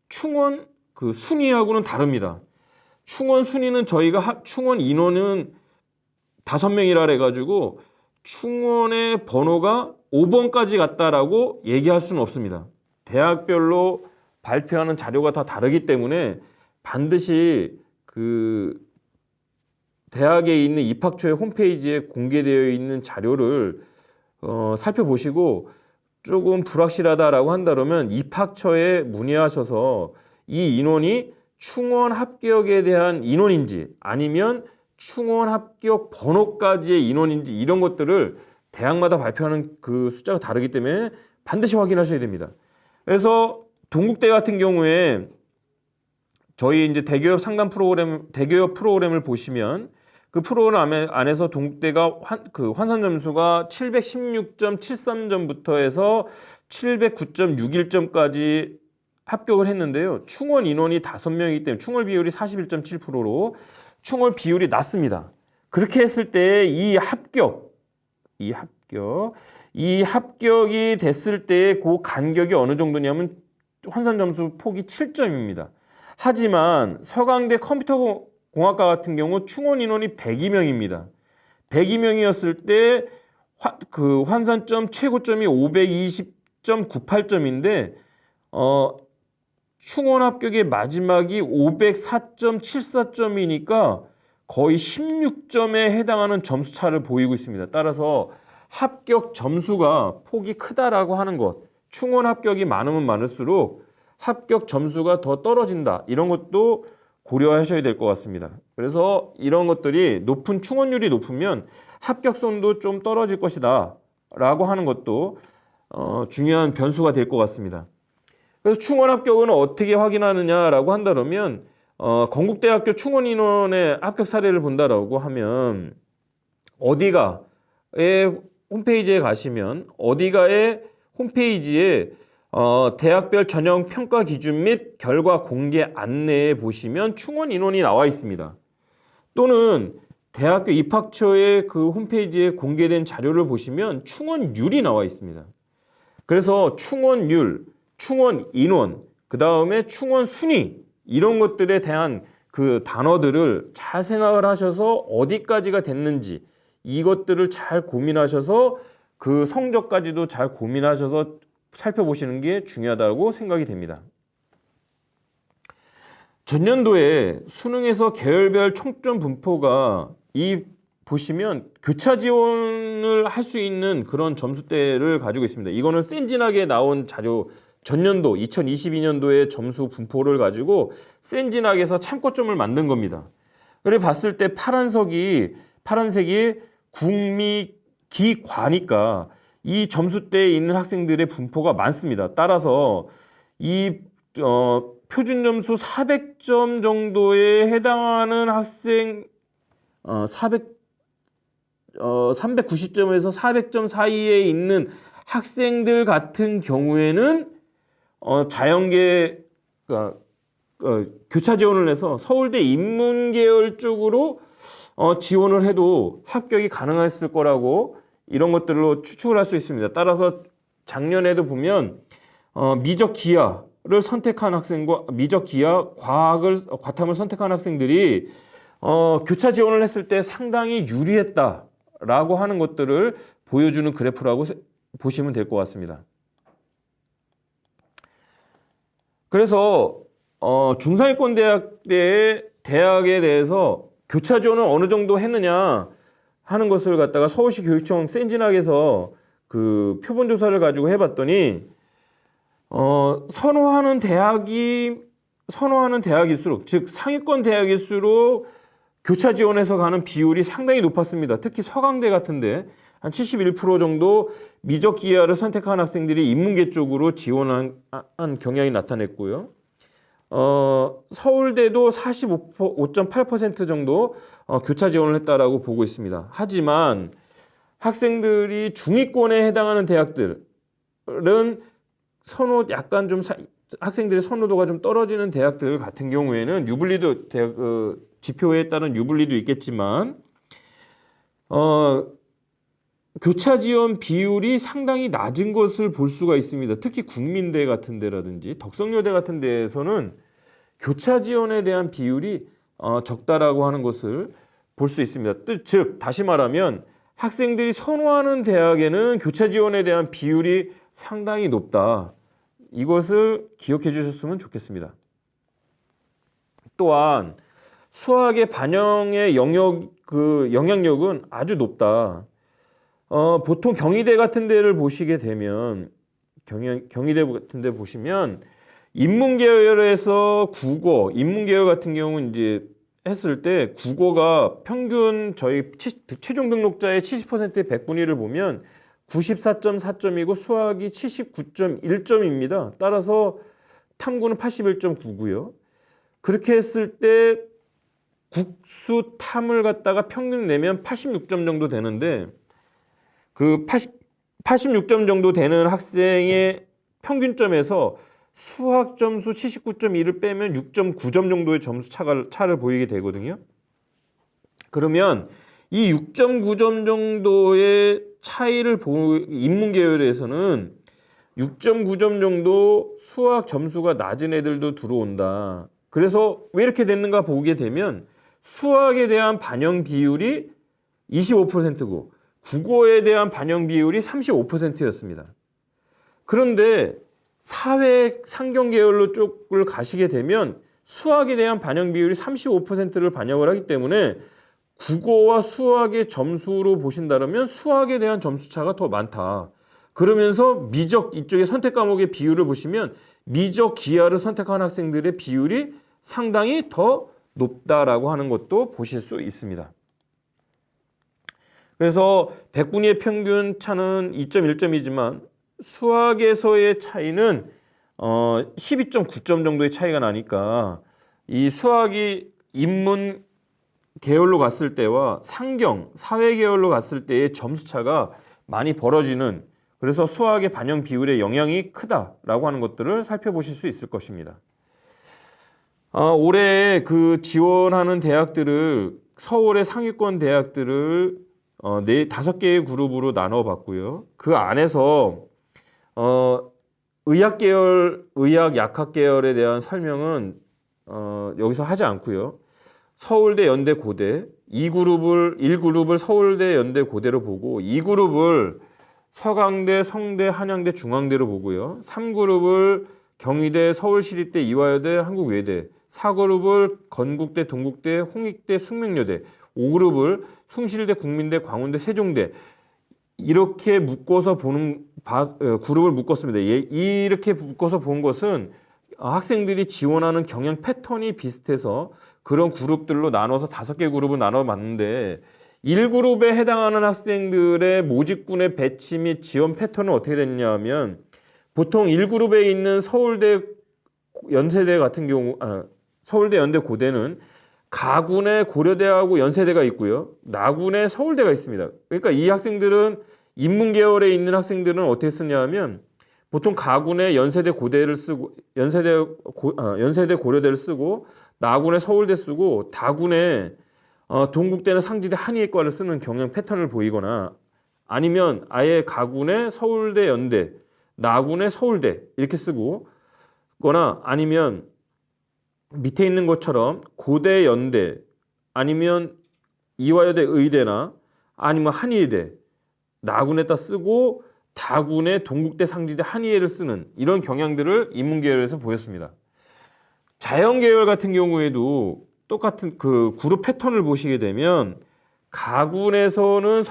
충원 그 순위하고는 다릅니다. 충원 순위는 저희가 충원 인원은 5명이라 해가지고 충원의 번호가 5번까지 갔다라고 얘기할 수는 없습니다. 대학별로 발표하는 자료가 다 다르기 때문에 반드시 그 대학에 있는 입학처의 홈페이지에 공개되어 있는 자료를 살펴보시고 조금 불확실하다라고 한다면 입학처에 문의하셔서 이 인원이 충원 합격에 대한 인원인지 아니면 충원 합격 번호까지의 인원인지 이런 것들을 대학마다 발표하는 그 숫자가 다르기 때문에 반드시 확인하셔야 됩니다. 그래서 동국대 같은 경우에 저희 이제 대기업 상담 프로그램, 대기업 프로그램을 보시면 그 프로그램 안에서 동국대가 환산 점수가 716.73점부터 해서 709.61점까지 합격을 했는데요. 충원 인원이 5명이기 때문에 충원 비율이 41.7%로 충원 비율이 낮습니다. 그렇게 했을 때 이 합격이 됐을 때 그 간격이 어느 정도냐면 환산 점수 폭이 7점입니다. 하지만 서강대 컴퓨터공학과 같은 경우 충원 인원이 102명입니다. 102명이었을 때 그 환산점 최고점이 520.98점인데 충원 합격의 마지막이 504.74점이니까 거의 16점에 해당하는 점수 차를 보이고 있습니다. 따라서 합격 점수가 폭이 크다라고 하는 것, 충원 합격이 많으면 많을수록 합격 점수가 더 떨어진다. 이런 것도 고려하셔야 될 것 같습니다. 그래서 이런 것들이 높은 충원율이 높으면 합격선도 좀 떨어질 것이다 라고 하는 것도 중요한 변수가 될 것 같습니다. 그래서 충원 합격은 어떻게 확인하느냐라고 한다면 건국대학교 충원 인원의 합격 사례를 본다라고 하면 어디가의 홈페이지에 가시면 어디가의 홈페이지에 대학별 전형 평가 기준 및 결과 공개 안내에 보시면 충원 인원이 나와 있습니다. 또는 대학교 입학처의 그 홈페이지에 공개된 자료를 보시면 충원율이 나와 있습니다. 그래서 충원율, 충원 인원, 그 다음에 충원 순위 이런 것들에 대한 그 단어들을 잘 생각을 하셔서 어디까지가 됐는지 이것들을 잘 고민하셔서 그 성적까지도 잘 고민하셔서 살펴보시는 게 중요하다고 생각이 됩니다. 전년도에 수능에서 계열별 총점 분포가 보시면 교차 지원을 할 수 있는 그런 점수대를 가지고 있습니다. 이거는 센진하게 나온 자료, 전년도 2022년도의 점수 분포를 가지고 센진학에서 참고점을 만든 겁니다. 그래 봤을 때 파란색이 국미기과니까 이 점수대에 있는 학생들의 분포가 많습니다. 따라서 이 표준 점수 400점 정도에 해당하는 학생 390점에서 400점 사이에 있는 학생들 같은 경우에는 자연계 교차 지원을 해서 서울대 인문계열 쪽으로 지원을 해도 합격이 가능했을 거라고 이런 것들로 추측을 할 수 있습니다. 따라서 작년에도 보면 미적 기하를 선택한 학생과 미적 기하 과탐을 선택한 학생들이 교차 지원을 했을 때 상당히 유리했다라고 하는 것들을 보여주는 그래프라고 보시면 될 것 같습니다. 그래서 중상위권 대학에 대해서 교차 지원을 어느 정도 했느냐 하는 것을 갖다가 서울시 교육청 센진학에서 그 표본 조사를 가지고 해봤더니 선호하는 대학일수록 즉 상위권 대학일수록 교차 지원해서 가는 비율이 상당히 높았습니다. 특히 서강대 같은데 한 71% 정도 미적 기하를 선택한 학생들이 인문계 쪽으로 지원한 경향이 나타냈고요. 서울대도 45.8% 정도 교차 지원을 했다라고 보고 있습니다. 하지만 학생들이 중위권에 해당하는 대학들은 약간 좀 학생들의 선호도가 좀 떨어지는 대학들 같은 경우에는 유불리도 대학 지표에 따른 유불리도 있겠지만 교차 지원 비율이 상당히 낮은 것을 볼 수가 있습니다. 특히 국민대 같은 데라든지 덕성여대 같은 데에서는 교차 지원에 대한 비율이 적다라고 하는 것을 볼 수 있습니다. 즉 다시 말하면 학생들이 선호하는 대학에는 교차 지원에 대한 비율이 상당히 높다. 이것을 기억해 주셨으면 좋겠습니다. 또한 수학의 반영의 영향력은 아주 높다. 보통 경희대 같은 데를 보시게 되면 경희대 같은 데 보시면 인문계열에서 국어, 인문계열 같은 경우는 이제 했을 때 국어가 평균 저희 최종 등록자의 70%의 100분위를 보면 94.4점이고 수학이 79.1점입니다. 따라서 탐구는 81.9고요. 그렇게 했을 때 국수 탐을 갖다가 평균 내면 86점 정도 되는데 그 86점 정도 되는 학생의 평균점에서 수학 점수 79.1을 빼면 6.9점 정도의 점수 차를 보이게 되거든요. 그러면 이 6.9점 정도의 차이를 인문계열에서는 6.9점 정도 수학 점수가 낮은 애들도 들어온다. 그래서 왜 이렇게 됐는가 보게 되면 수학에 대한 반영 비율이 25%고 국어에 대한 반영 비율이 35%였습니다. 그런데 사회 상경 계열로 쪽을 가시게 되면 수학에 대한 반영 비율이 35%를 반영을 하기 때문에 국어와 수학의 점수로 보신다면 수학에 대한 점수 차가 더 많다. 그러면서 미적 이쪽에 선택 과목의 비율을 보시면 미적 기하를 선택한 학생들의 비율이 상당히 더 높다라고 하는 것도 보실 수 있습니다. 그래서 100분위의 평균 차는 2.1점이지만 수학에서의 차이는 12.9점 정도의 차이가 나니까 이 수학이 인문 계열로 갔을 때와 상경, 사회 계열로 갔을 때의 점수 차가 많이 벌어지는 그래서 수학의 반영 비율의 영향이 크다라고 하는 것들을 살펴보실 수 있을 것입니다. 올해 그 지원하는 대학들을 서울의 상위권 대학들을 5개의 그룹으로 나눠봤고요. 그 안에서 의학 계열, 의학 약학 계열에 대한 설명은 여기서 하지 않고요. 서울대, 연대, 고대 1그룹을 서울대, 연대, 고대로 보고 2그룹을 서강대, 성대, 한양대, 중앙대로 보고요. 3그룹을 경희대, 서울시립대, 이화여대, 한국외대 4그룹을 건국대, 동국대, 홍익대, 숙명여대 5그룹을 숭실대, 국민대, 광운대, 세종대 이렇게 묶어서 보는 그룹을 묶었습니다. 이렇게 묶어서 본 것은 학생들이 지원하는 경영 패턴이 비슷해서 그런 그룹들로 나눠서 5개 그룹을 나눠봤는데 1그룹에 해당하는 학생들의 모집군의 배치 및 지원 패턴은 어떻게 됐냐면 보통 1그룹에 있는 서울대, 연세대 같은 경우 서울대, 연대, 고대는 가군에 고려대하고 연세대가 있고요. 나군에 서울대가 있습니다. 그러니까 이 학생들은 인문계열에 있는 학생들은 어떻게 쓰냐면 보통 가군에 연세대 고대를 쓰고 연세대 고려대를 쓰고 나군에 서울대 쓰고 다군에 동국대는 상지대 한의과를 쓰는 경영 패턴을 보이거나 아니면 아예 가군에 서울대 연대 나군에 서울대 이렇게 쓰고 거나 아니면 밑에 있는 것처럼 고대 연대 아니면 이화여대 의대나 아니면 한의대 나군에다 쓰고 다군에 동국대 상지대 한의대를 쓰는 이런 경향들을 인문계열에서 보였습니다. 자연계열 같은 경우에도 똑같은 그 그룹 패턴을 보시게 되면 가군에서는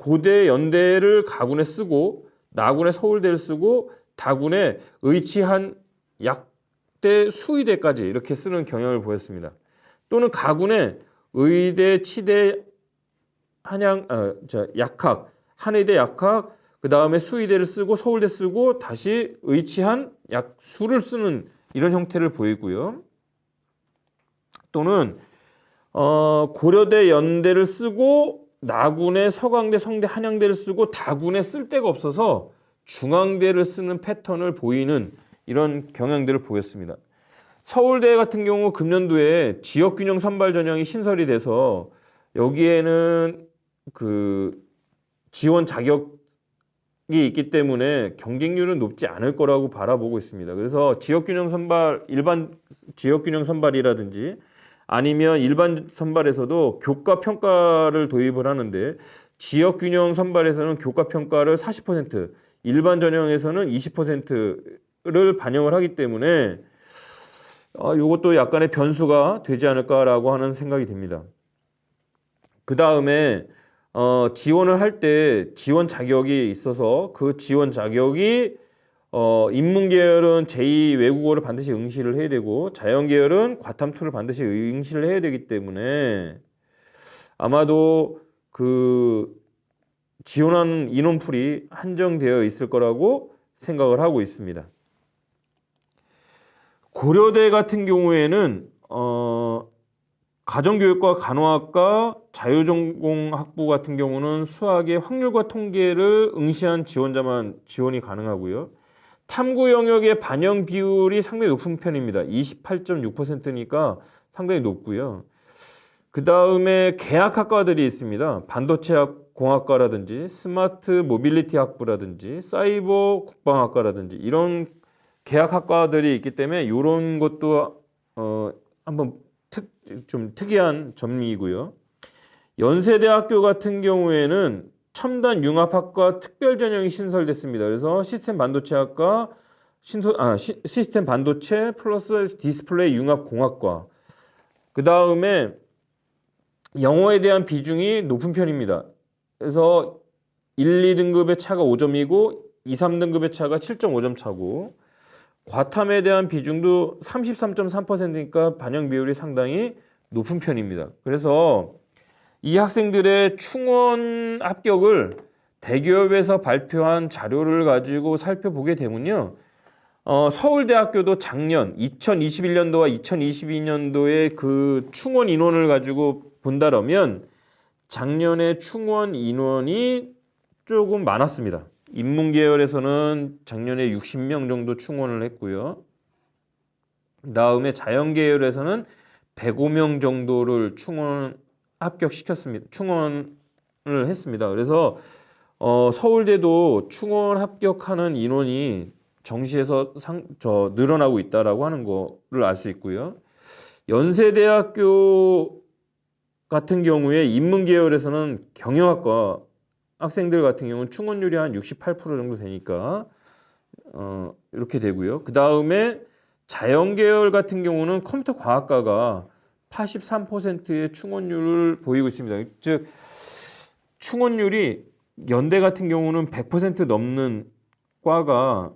고대 연대를 가군에 쓰고 나군에 서울대를 쓰고 다군에 의치한 약대 수의대까지 이렇게 쓰는 경향을 보였습니다. 또는 가군에 의대, 치대, 약학, 한의대 약학 그 다음에 수의대를 쓰고 서울대 쓰고 다시 의치한 약수를 쓰는 이런 형태를 보이고요. 또는 고려대, 연대를 쓰고 나군에 서강대, 성대, 한양대를 쓰고 다군에 쓸 데가 없어서 중앙대를 쓰는 패턴을 보이는 이런 경향들을 보였습니다. 서울대 같은 경우 금년도에 지역균형 선발 전형이 신설이 돼서 여기에는 그 지원 자격이 있기 때문에 경쟁률은 높지 않을 거라고 바라보고 있습니다. 그래서 지역균형 선발, 일반 지역균형 선발이라든지 아니면 일반 선발에서도 교과 평가를 도입을 하는데 지역균형 선발에서는 교과 평가를 40%, 일반 전형에서는 20%를 반영을 하기 때문에 이것도 약간의 변수가 되지 않을까라고 하는 생각이 듭니다. 그 다음에 지원을 할 때 지원 자격이 있어서 그 지원 자격이 인문계열은 제2 외국어를 반드시 응시를 해야 되고 자연계열은 과탐2를 반드시 응시를 해야 되기 때문에 아마도 그 지원하는 인원풀이 한정되어 있을 거라고 생각을 하고 있습니다. 고려대 같은 경우에는 가정교육과 간호학과 자유전공학부 같은 경우는 수학의 확률과 통계를 응시한 지원자만 지원이 가능하고요. 탐구 영역의 반영 비율이 상당히 높은 편입니다. 28.6%니까 상당히 높고요. 그 다음에 계약학과들이 있습니다. 반도체공학과라든지 스마트 모빌리티 학부라든지 사이버 국방학과라든지 이런 계약학과들이 있기 때문에 이런 것도 한번 좀 특이한 점이고요. 연세대학교 같은 경우에는 첨단 융합학과 특별 전형이 신설됐습니다. 그래서 시스템 반도체학과 시스템 반도체 플러스 디스플레이 융합공학과. 그 다음에 영어에 대한 비중이 높은 편입니다. 그래서 1, 2등급의 차가 5점이고 2, 3등급의 차가 7.5점 차고 과탐에 대한 비중도 33.3%니까 반영 비율이 상당히 높은 편입니다. 그래서 이 학생들의 충원 합격을 대기업에서 발표한 자료를 가지고 살펴보게 되면요. 서울대학교도 작년 2021년도와 2022년도의 그 충원 인원을 가지고 본다라면 작년에 충원 인원이 조금 많았습니다. 인문계열에서는 작년에 60명 정도 충원을 했고요. 그 다음에 자연계열에서는 105명 정도를 합격시켰습니다. 충원을 했습니다. 그래서 서울대도 충원 합격하는 인원이 정시에서 늘어나고 있다라고 하는 거를 알 수 있고요. 연세대학교 같은 경우에 인문계열에서는 경영학과 학생들 같은 경우는 충원율이 한 68% 정도 되니까 이렇게 되고요. 그 다음에 자연계열 같은 경우는 컴퓨터과학과가 83%의 충원율을 보이고 있습니다. 즉 충원율이 연대 같은 경우는 100% 넘는 과가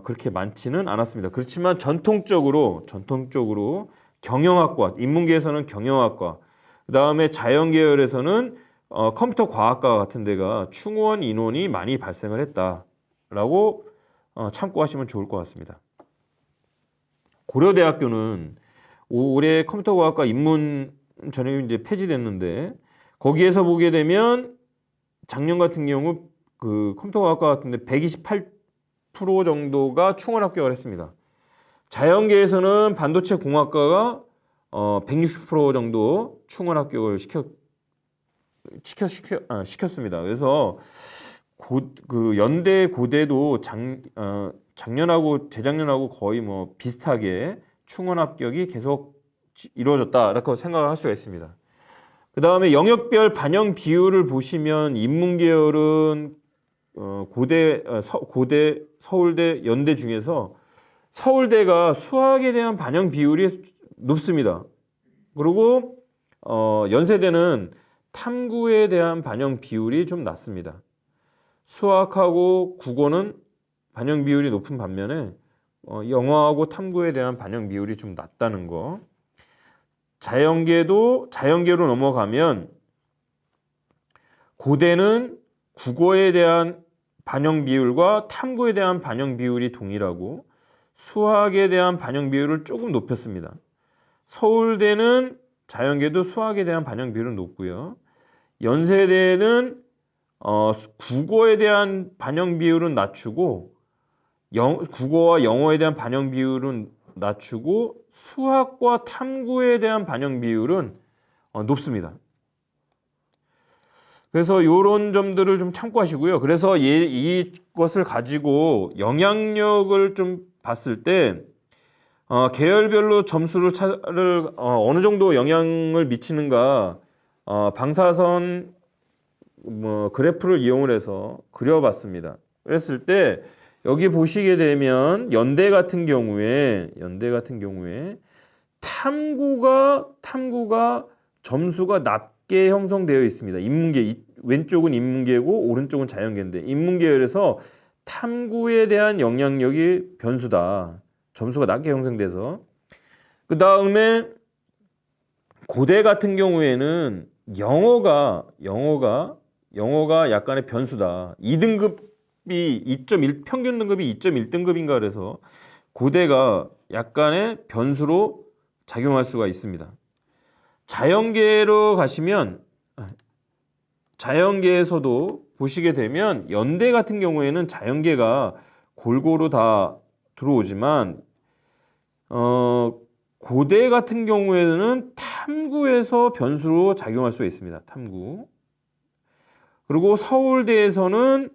그렇게 많지는 않았습니다. 그렇지만 전통적으로 경영학과, 인문계에서는 경영학과, 그 다음에 자연계열에서는 컴퓨터 과학과 같은 데가 충원 인원이 많이 발생을 했다라고 참고하시면 좋을 것 같습니다. 고려대학교는 올해 컴퓨터 과학과 인문 전형이 이제 폐지됐는데 거기에서 보게 되면 작년 같은 경우 그 컴퓨터 과학과 같은데 128% 정도가 충원 합격을 했습니다. 자연계에서는 반도체 공학과가 160% 정도 충원 합격을 시켰습니다. 그래서 그 연대 고대도 작년하고 재작년하고 거의 뭐 비슷하게 충원 합격이 계속 이루어졌다라고 생각을 할 수가 있습니다. 그 다음에 영역별 반영 비율을 보시면 인문계열은 고대, 서울대, 연대 중에서 서울대가 수학에 대한 반영 비율이 높습니다. 그리고 연세대는 탐구에 대한 반영 비율이 좀 낮습니다. 수학하고 국어는 반영 비율이 높은 반면에 영어하고 탐구에 대한 반영 비율이 좀 낮다는 거. 자연계로 넘어가면 고대는 국어에 대한 반영 비율과 탐구에 대한 반영 비율이 동일하고 수학에 대한 반영 비율을 조금 높였습니다. 서울대는 자연계도 수학에 대한 반영 비율은 높고요. 연세대는 국어에 대한 반영 비율은 낮추고 국어와 영어에 대한 반영 비율은 낮추고 수학과 탐구에 대한 반영 비율은 높습니다. 그래서 이런 점들을 좀 참고하시고요. 그래서 이것을 가지고 영향력을 좀 봤을 때 계열별로 점수를 어느 정도 영향을 미치는가 방사선 그래프를 이용을 해서 그려봤습니다. 그랬을 때 여기 보시게 되면 연대 같은 경우에 탐구가 점수가 낮게 형성되어 있습니다. 인문계 왼쪽은 인문계고 오른쪽은 자연계인데 인문계열에서 탐구에 대한 영향력이 변수다. 점수가 낮게 형성돼서 그 다음에 고대 같은 경우에는 영어가 약간의 변수다. 2등급이 2.1 평균 등급이 2.1등급인가 그래서 고대가 약간의 변수로 작용할 수가 있습니다. 자연계로 가시면 자연계에서도 보시게 되면 연대 같은 경우에는 자연계가 골고루 다 들어오지만 고대 같은 경우에는 탐구에서 변수로 작용할 수 있습니다. 탐구. 그리고 서울대에서는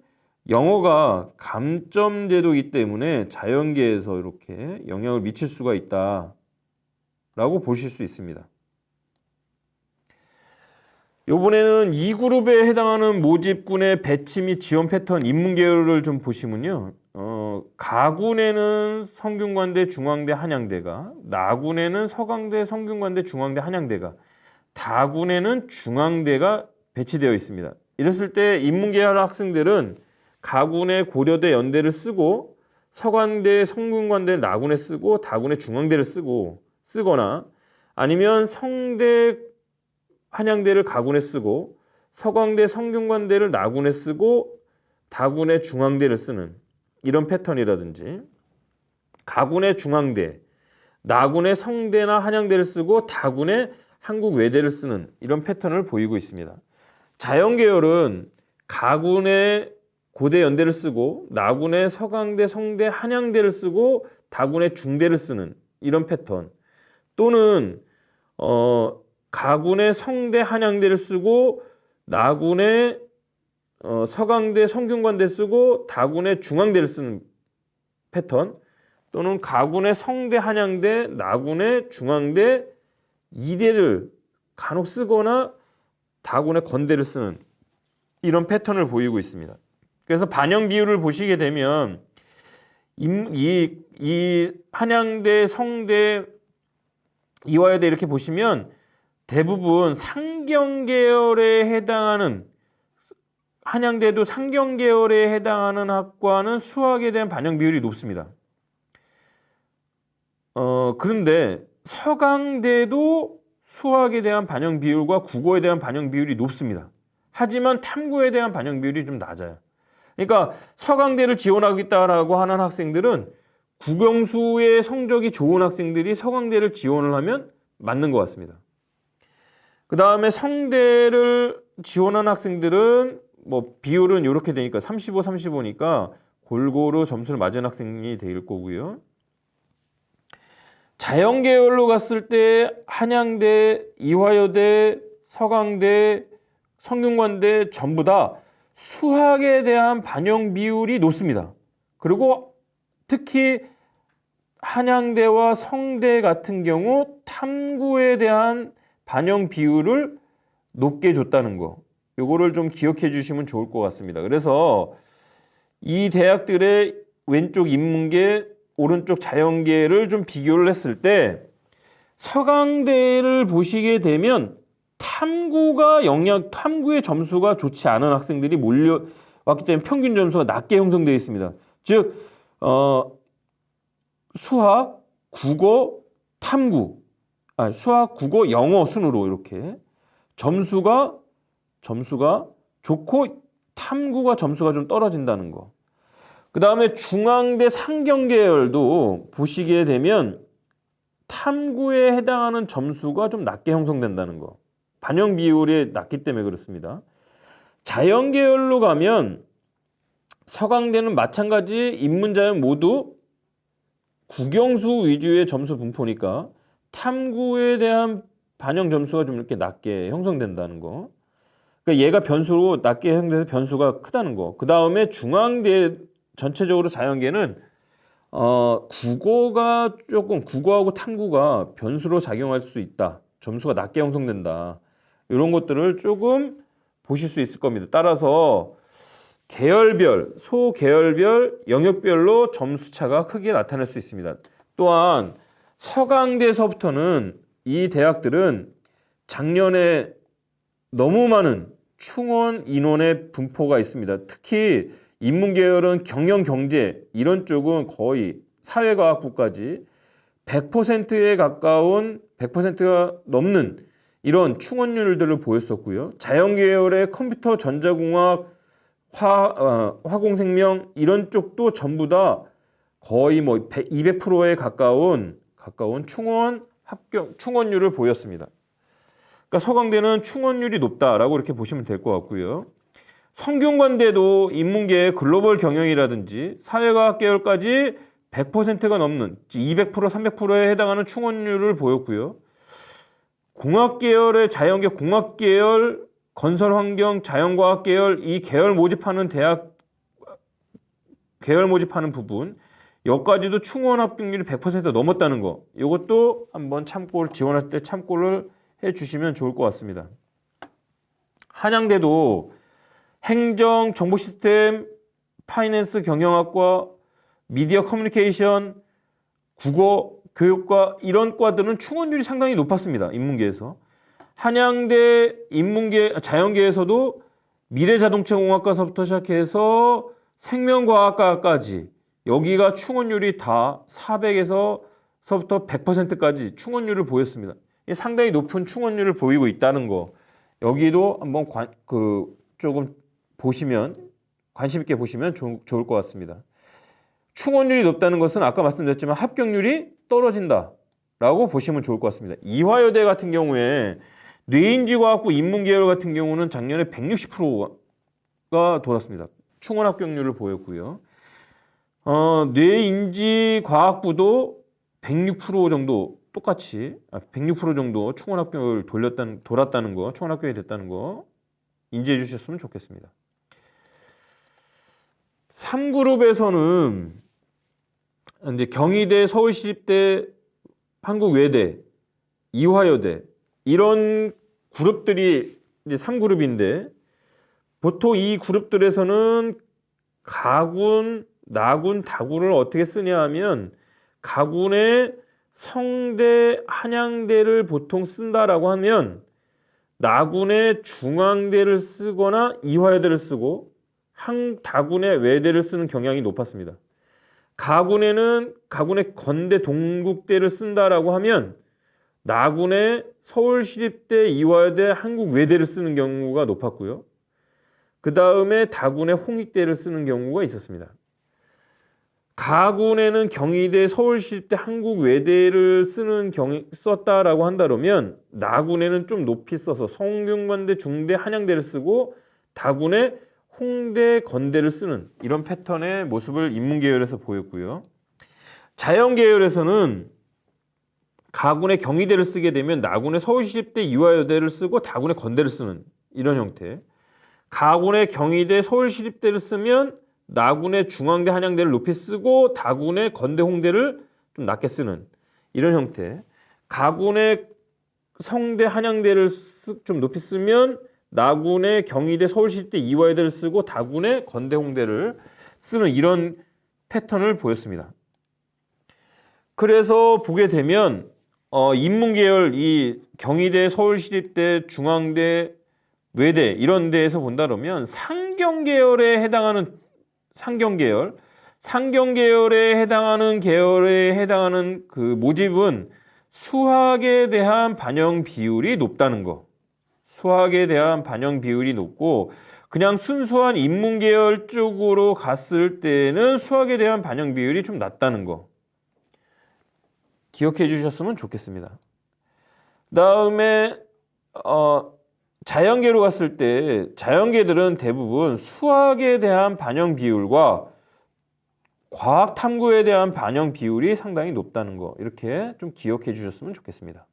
영어가 감점 제도이기 때문에 자연계에서 이렇게 영향을 미칠 수가 있다라고 보실 수 있습니다. 이번에는 2그룹에 해당하는 모집군의 배치 및 지원 패턴 인문계열을 좀 보시면요. 가군에는 성균관대, 중앙대, 한양대가, 나군에는 서강대, 성균관대, 중앙대, 한양대가, 다군에는 중앙대가 배치되어 있습니다. 이랬을 때 인문계열 학생들은 가군에 고려대, 연대를 쓰고 서강대, 성균관대, 나군에 쓰고 다군에 중앙대를 쓰거나 아니면 성대, 한양대를 가군에 쓰고 서강대, 성균관대를 나군에 쓰고 다군에 중앙대를 쓰는 이런 패턴이라든지 가군의 중앙대, 나군의 성대나 한양대를 쓰고 다군의 한국외대를 쓰는 이런 패턴을 보이고 있습니다. 자연계열은 가군의 고대 연대를 쓰고 나군의 서강대, 성대, 한양대를 쓰고 다군의 중대를 쓰는 이런 패턴 또는 가군의 성대, 한양대를 쓰고 나군의 서강대, 성균관대 쓰고 다군의 중앙대를 쓰는 패턴 또는 가군의 성대, 한양대, 나군의 중앙대, 이대를 간혹 쓰거나 다군의 건대를 쓰는 이런 패턴을 보이고 있습니다. 그래서 반영 비율을 보시게 되면 이 한양대, 성대, 이화여대 이렇게 보시면 대부분 상경계열에 해당하는 한양대도 상경계열에 해당하는 학과는 수학에 대한 반영 비율이 높습니다. 그런데 서강대도 수학에 대한 반영 비율과 국어에 대한 반영 비율이 높습니다. 하지만 탐구에 대한 반영 비율이 좀 낮아요. 그러니까 서강대를 지원하겠다라고 하는 학생들은 국영수의 성적이 좋은 학생들이 서강대를 지원을 하면 맞는 것 같습니다. 그 다음에 성대를 지원한 학생들은 비율은 이렇게 되니까 35, 35니까 골고루 점수를 맞은 학생이 될 거고요. 자연계열로 갔을 때 한양대, 이화여대, 서강대, 성균관대 전부 다 수학에 대한 반영 비율이 높습니다. 그리고 특히 한양대와 성대 같은 경우 탐구에 대한 반영 비율을 높게 줬다는 거. 요거를 좀 기억해 주시면 좋을 것 같습니다. 그래서 이 대학들의 왼쪽 인문계, 오른쪽 자연계를 좀 비교를 했을 때 서강대를 보시게 되면 탐구의 점수가 좋지 않은 학생들이 몰려왔기 때문에 평균 점수가 낮게 형성되어 있습니다. 즉 수학, 국어, 수학, 국어, 영어 순으로 이렇게 점수가 좋고 탐구가 점수가 좀 떨어진다는 거. 그 다음에 중앙대 상경계열도 보시게 되면 탐구에 해당하는 점수가 좀 낮게 형성된다는 거. 반영 비율이 낮기 때문에 그렇습니다. 자연계열로 가면 서강대는 마찬가지 인문자연 모두 국영수 위주의 점수 분포니까 탐구에 대한 반영 점수가 좀 이렇게 낮게 형성된다는 거. 그러니까 얘가 변수로 낮게 형성돼서 변수가 크다는 거. 그 다음에 중앙대 전체적으로 자연계는 국어가 조금 국어하고 탐구가 변수로 작용할 수 있다. 점수가 낮게 형성된다. 이런 것들을 조금 보실 수 있을 겁니다. 따라서 계열별, 소계열별, 영역별로 점수 차가 크게 나타날 수 있습니다. 또한 서강대에서부터는 이 대학들은 작년에 너무 많은 충원 인원의 분포가 있습니다. 특히 인문계열은 경영, 경제 이런 쪽은 거의 사회과학부까지 100%에 가까운 100%가 넘는 이런 충원률들을 보였었고요. 자연계열의 컴퓨터, 전자공학, 화공생명 이런 쪽도 전부 다 거의 뭐 200%에 가까운 충원 합격 충원율을 보였습니다. 그러니까 서강대는 충원율이 높다라고 이렇게 보시면 될 것 같고요. 성균관대도 인문계의 글로벌 경영이라든지 사회과학 계열까지 100%가 넘는 200%, 300%에 해당하는 충원률을 보였고요. 공학계열의 자연계 공학계열, 건설환경, 자연과학 계열 이 계열 모집하는 대학 계열 모집하는 부분 여기까지도 충원 합격률이 100% 넘었다는 거. 이것도 한번 참고를 지원할 때 참고를 해주시면 좋을 것 같습니다. 한양대도 행정, 정보시스템, 파이낸스, 경영학과, 미디어 커뮤니케이션, 국어, 교육과 이런 과들은 충원율이 상당히 높았습니다. 인문계에서. 한양대 인문계, 자연계에서도 미래자동차공학과서부터 시작해서 생명과학과까지 여기가 충원율이 다 400에서부터 100%까지 충원율을 보였습니다. 상당히 높은 충원율을 보이고 있다는 거. 여기도 한번 조금 보시면 관심 있게 보시면 좋을 것 같습니다. 충원율이 높다는 것은 아까 말씀드렸지만 합격률이 떨어진다라고 보시면 좋을 것 같습니다. 이화여대 같은 경우에 뇌인지과학부 인문계열 같은 경우는 작년에 160%가 돌았습니다. 충원 합격률을 보였고요. 뇌인지과학부도 106% 정도 똑같이 106% 정도 충원 합격을 돌았다는 거, 충원 합격이 됐다는 거 인지해 주셨으면 좋겠습니다. 3그룹에서는 이제 경희대, 서울시립대, 한국외대, 이화여대 이런 그룹들이 이제 3그룹인데 보통 이 그룹들에서는 가군, 나군, 다군을 어떻게 쓰냐 하면 가군에 성대, 한양대를 보통 쓴다라고 하면 나군에 중앙대를 쓰거나 이화여대를 쓰고 다군에 외대를 쓰는 경향이 높았습니다. 가군에 건대, 동국대를 쓴다라고 하면 나군에 서울시립대, 이화여대, 한국외대를 쓰는 경우가 높았고요. 그 다음에 다군에 홍익대를 쓰는 경우가 있었습니다. 가군에는 경희대, 서울시립대, 한국외대를 썼다라고 한다면 나군에는 좀 높이 써서 성균관대, 중대, 한양대를 쓰고 다군에 홍대, 건대를 쓰는 이런 패턴의 모습을 인문계열에서 보였고요. 자연계열에서는 가군에 경희대를 쓰게 되면 나군에 서울시립대, 이화여대를 쓰고 다군에 건대를 쓰는 이런 형태. 가군에 경희대, 서울시립대를 쓰면 나군에 중앙대, 한양대를 높이 쓰고 다군에 건대, 홍대를 좀 낮게 쓰는 이런 형태. 가군에 성대, 한양대를 좀 높이 쓰면 나군에 경희대, 서울시립대, 이화여대를 쓰고 다군에 건대, 홍대를 쓰는 이런 패턴을 보였습니다. 그래서 보게 되면 인문계열 이 경희대, 서울시립대, 중앙대, 외대 이런 데에서 본다 그러면 상경계열에 해당하는 상경계열에 해당하는 그 모집은 수학에 대한 반영 비율이 높다는 거. 수학에 대한 반영 비율이 높고 그냥 순수한 인문계열 쪽으로 갔을 때는 수학에 대한 반영 비율이 좀 낮다는 거 기억해 주셨으면 좋겠습니다. 다음에 자연계로 갔을 때 자연계들은 대부분 수학에 대한 반영 비율과 과학 탐구에 대한 반영 비율이 상당히 높다는 거 이렇게 좀 기억해 주셨으면 좋겠습니다.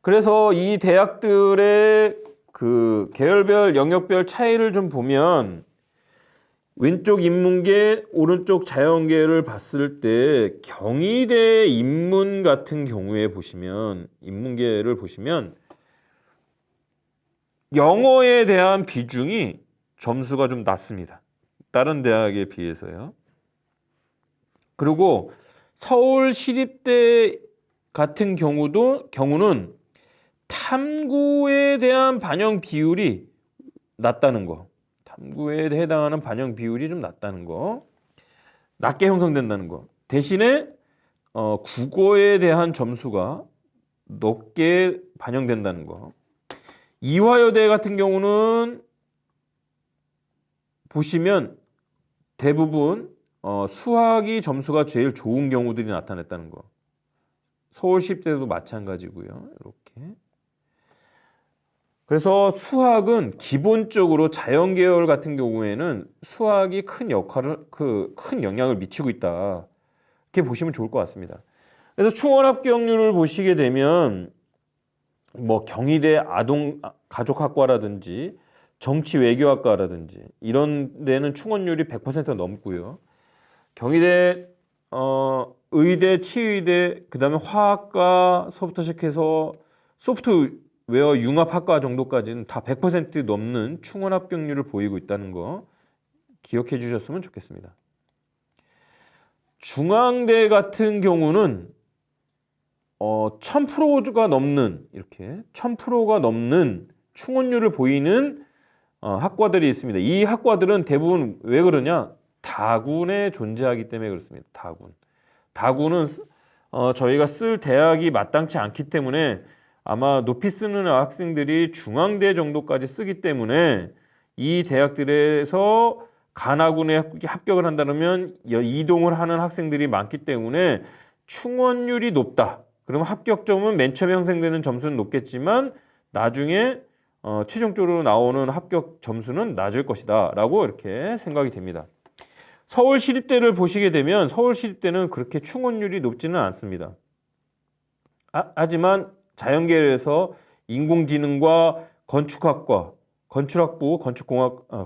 그래서 이 대학들의 그 계열별 영역별 차이를 좀 보면 왼쪽 인문계, 오른쪽 자연계를 봤을 때 경희대 인문 같은 경우에 보시면 인문계를 보시면 영어에 대한 비중이 점수가 좀 낮습니다. 다른 대학에 비해서요. 그리고 서울시립대 같은 경우는 탐구에 대한 반영 비율이 낮다는 거. 탐구에 해당하는 반영 비율이 좀 낮다는 거. 낮게 형성된다는 거. 대신에 국어에 대한 점수가 높게 반영된다는 거. 이화여대 같은 경우는 보시면 대부분 수학이 점수가 제일 좋은 경우들이 나타났다는 거. 서울시립대도 마찬가지고요. 이렇게. 그래서 수학은 기본적으로 자연계열 같은 경우에는 수학이 큰 영향을 미치고 있다. 이렇게 보시면 좋을 것 같습니다. 그래서 충원 합격률을 보시게 되면 뭐 경희대 가족학과라든지 정치외교학과라든지 이런 데는 충원율이 100% 넘고요. 경희대, 의대, 치의대, 그다음에 화학과서부터 시작해서 소프트웨어 융합학과 정도까지는 다 100% 넘는 충원 합격률을 보이고 있다는 거 기억해 주셨으면 좋겠습니다. 중앙대 같은 경우는 1000%가 넘는 이렇게 1000%가 넘는 충원율을 보이는 학과들이 있습니다. 이 학과들은 대부분 왜 그러냐? 다군에 존재하기 때문에 그렇습니다. 다군은 저희가 쓸 대학이 마땅치 않기 때문에 아마 높이 쓰는 학생들이 중앙대 정도까지 쓰기 때문에 이 대학들에서 간하군에 합격을 한다면 이동을 하는 학생들이 많기 때문에 충원율이 높다. 그러면 합격점은 맨 처음에 형성되는 점수는 높겠지만 나중에 최종적으로 나오는 합격 점수는 낮을 것이다 라고 이렇게 생각이 됩니다. 서울시립대를 보시게 되면 서울시립대는 그렇게 충원율이 높지는 않습니다. 하지만 자연계열에서 인공지능과 건축학과, 건축학부,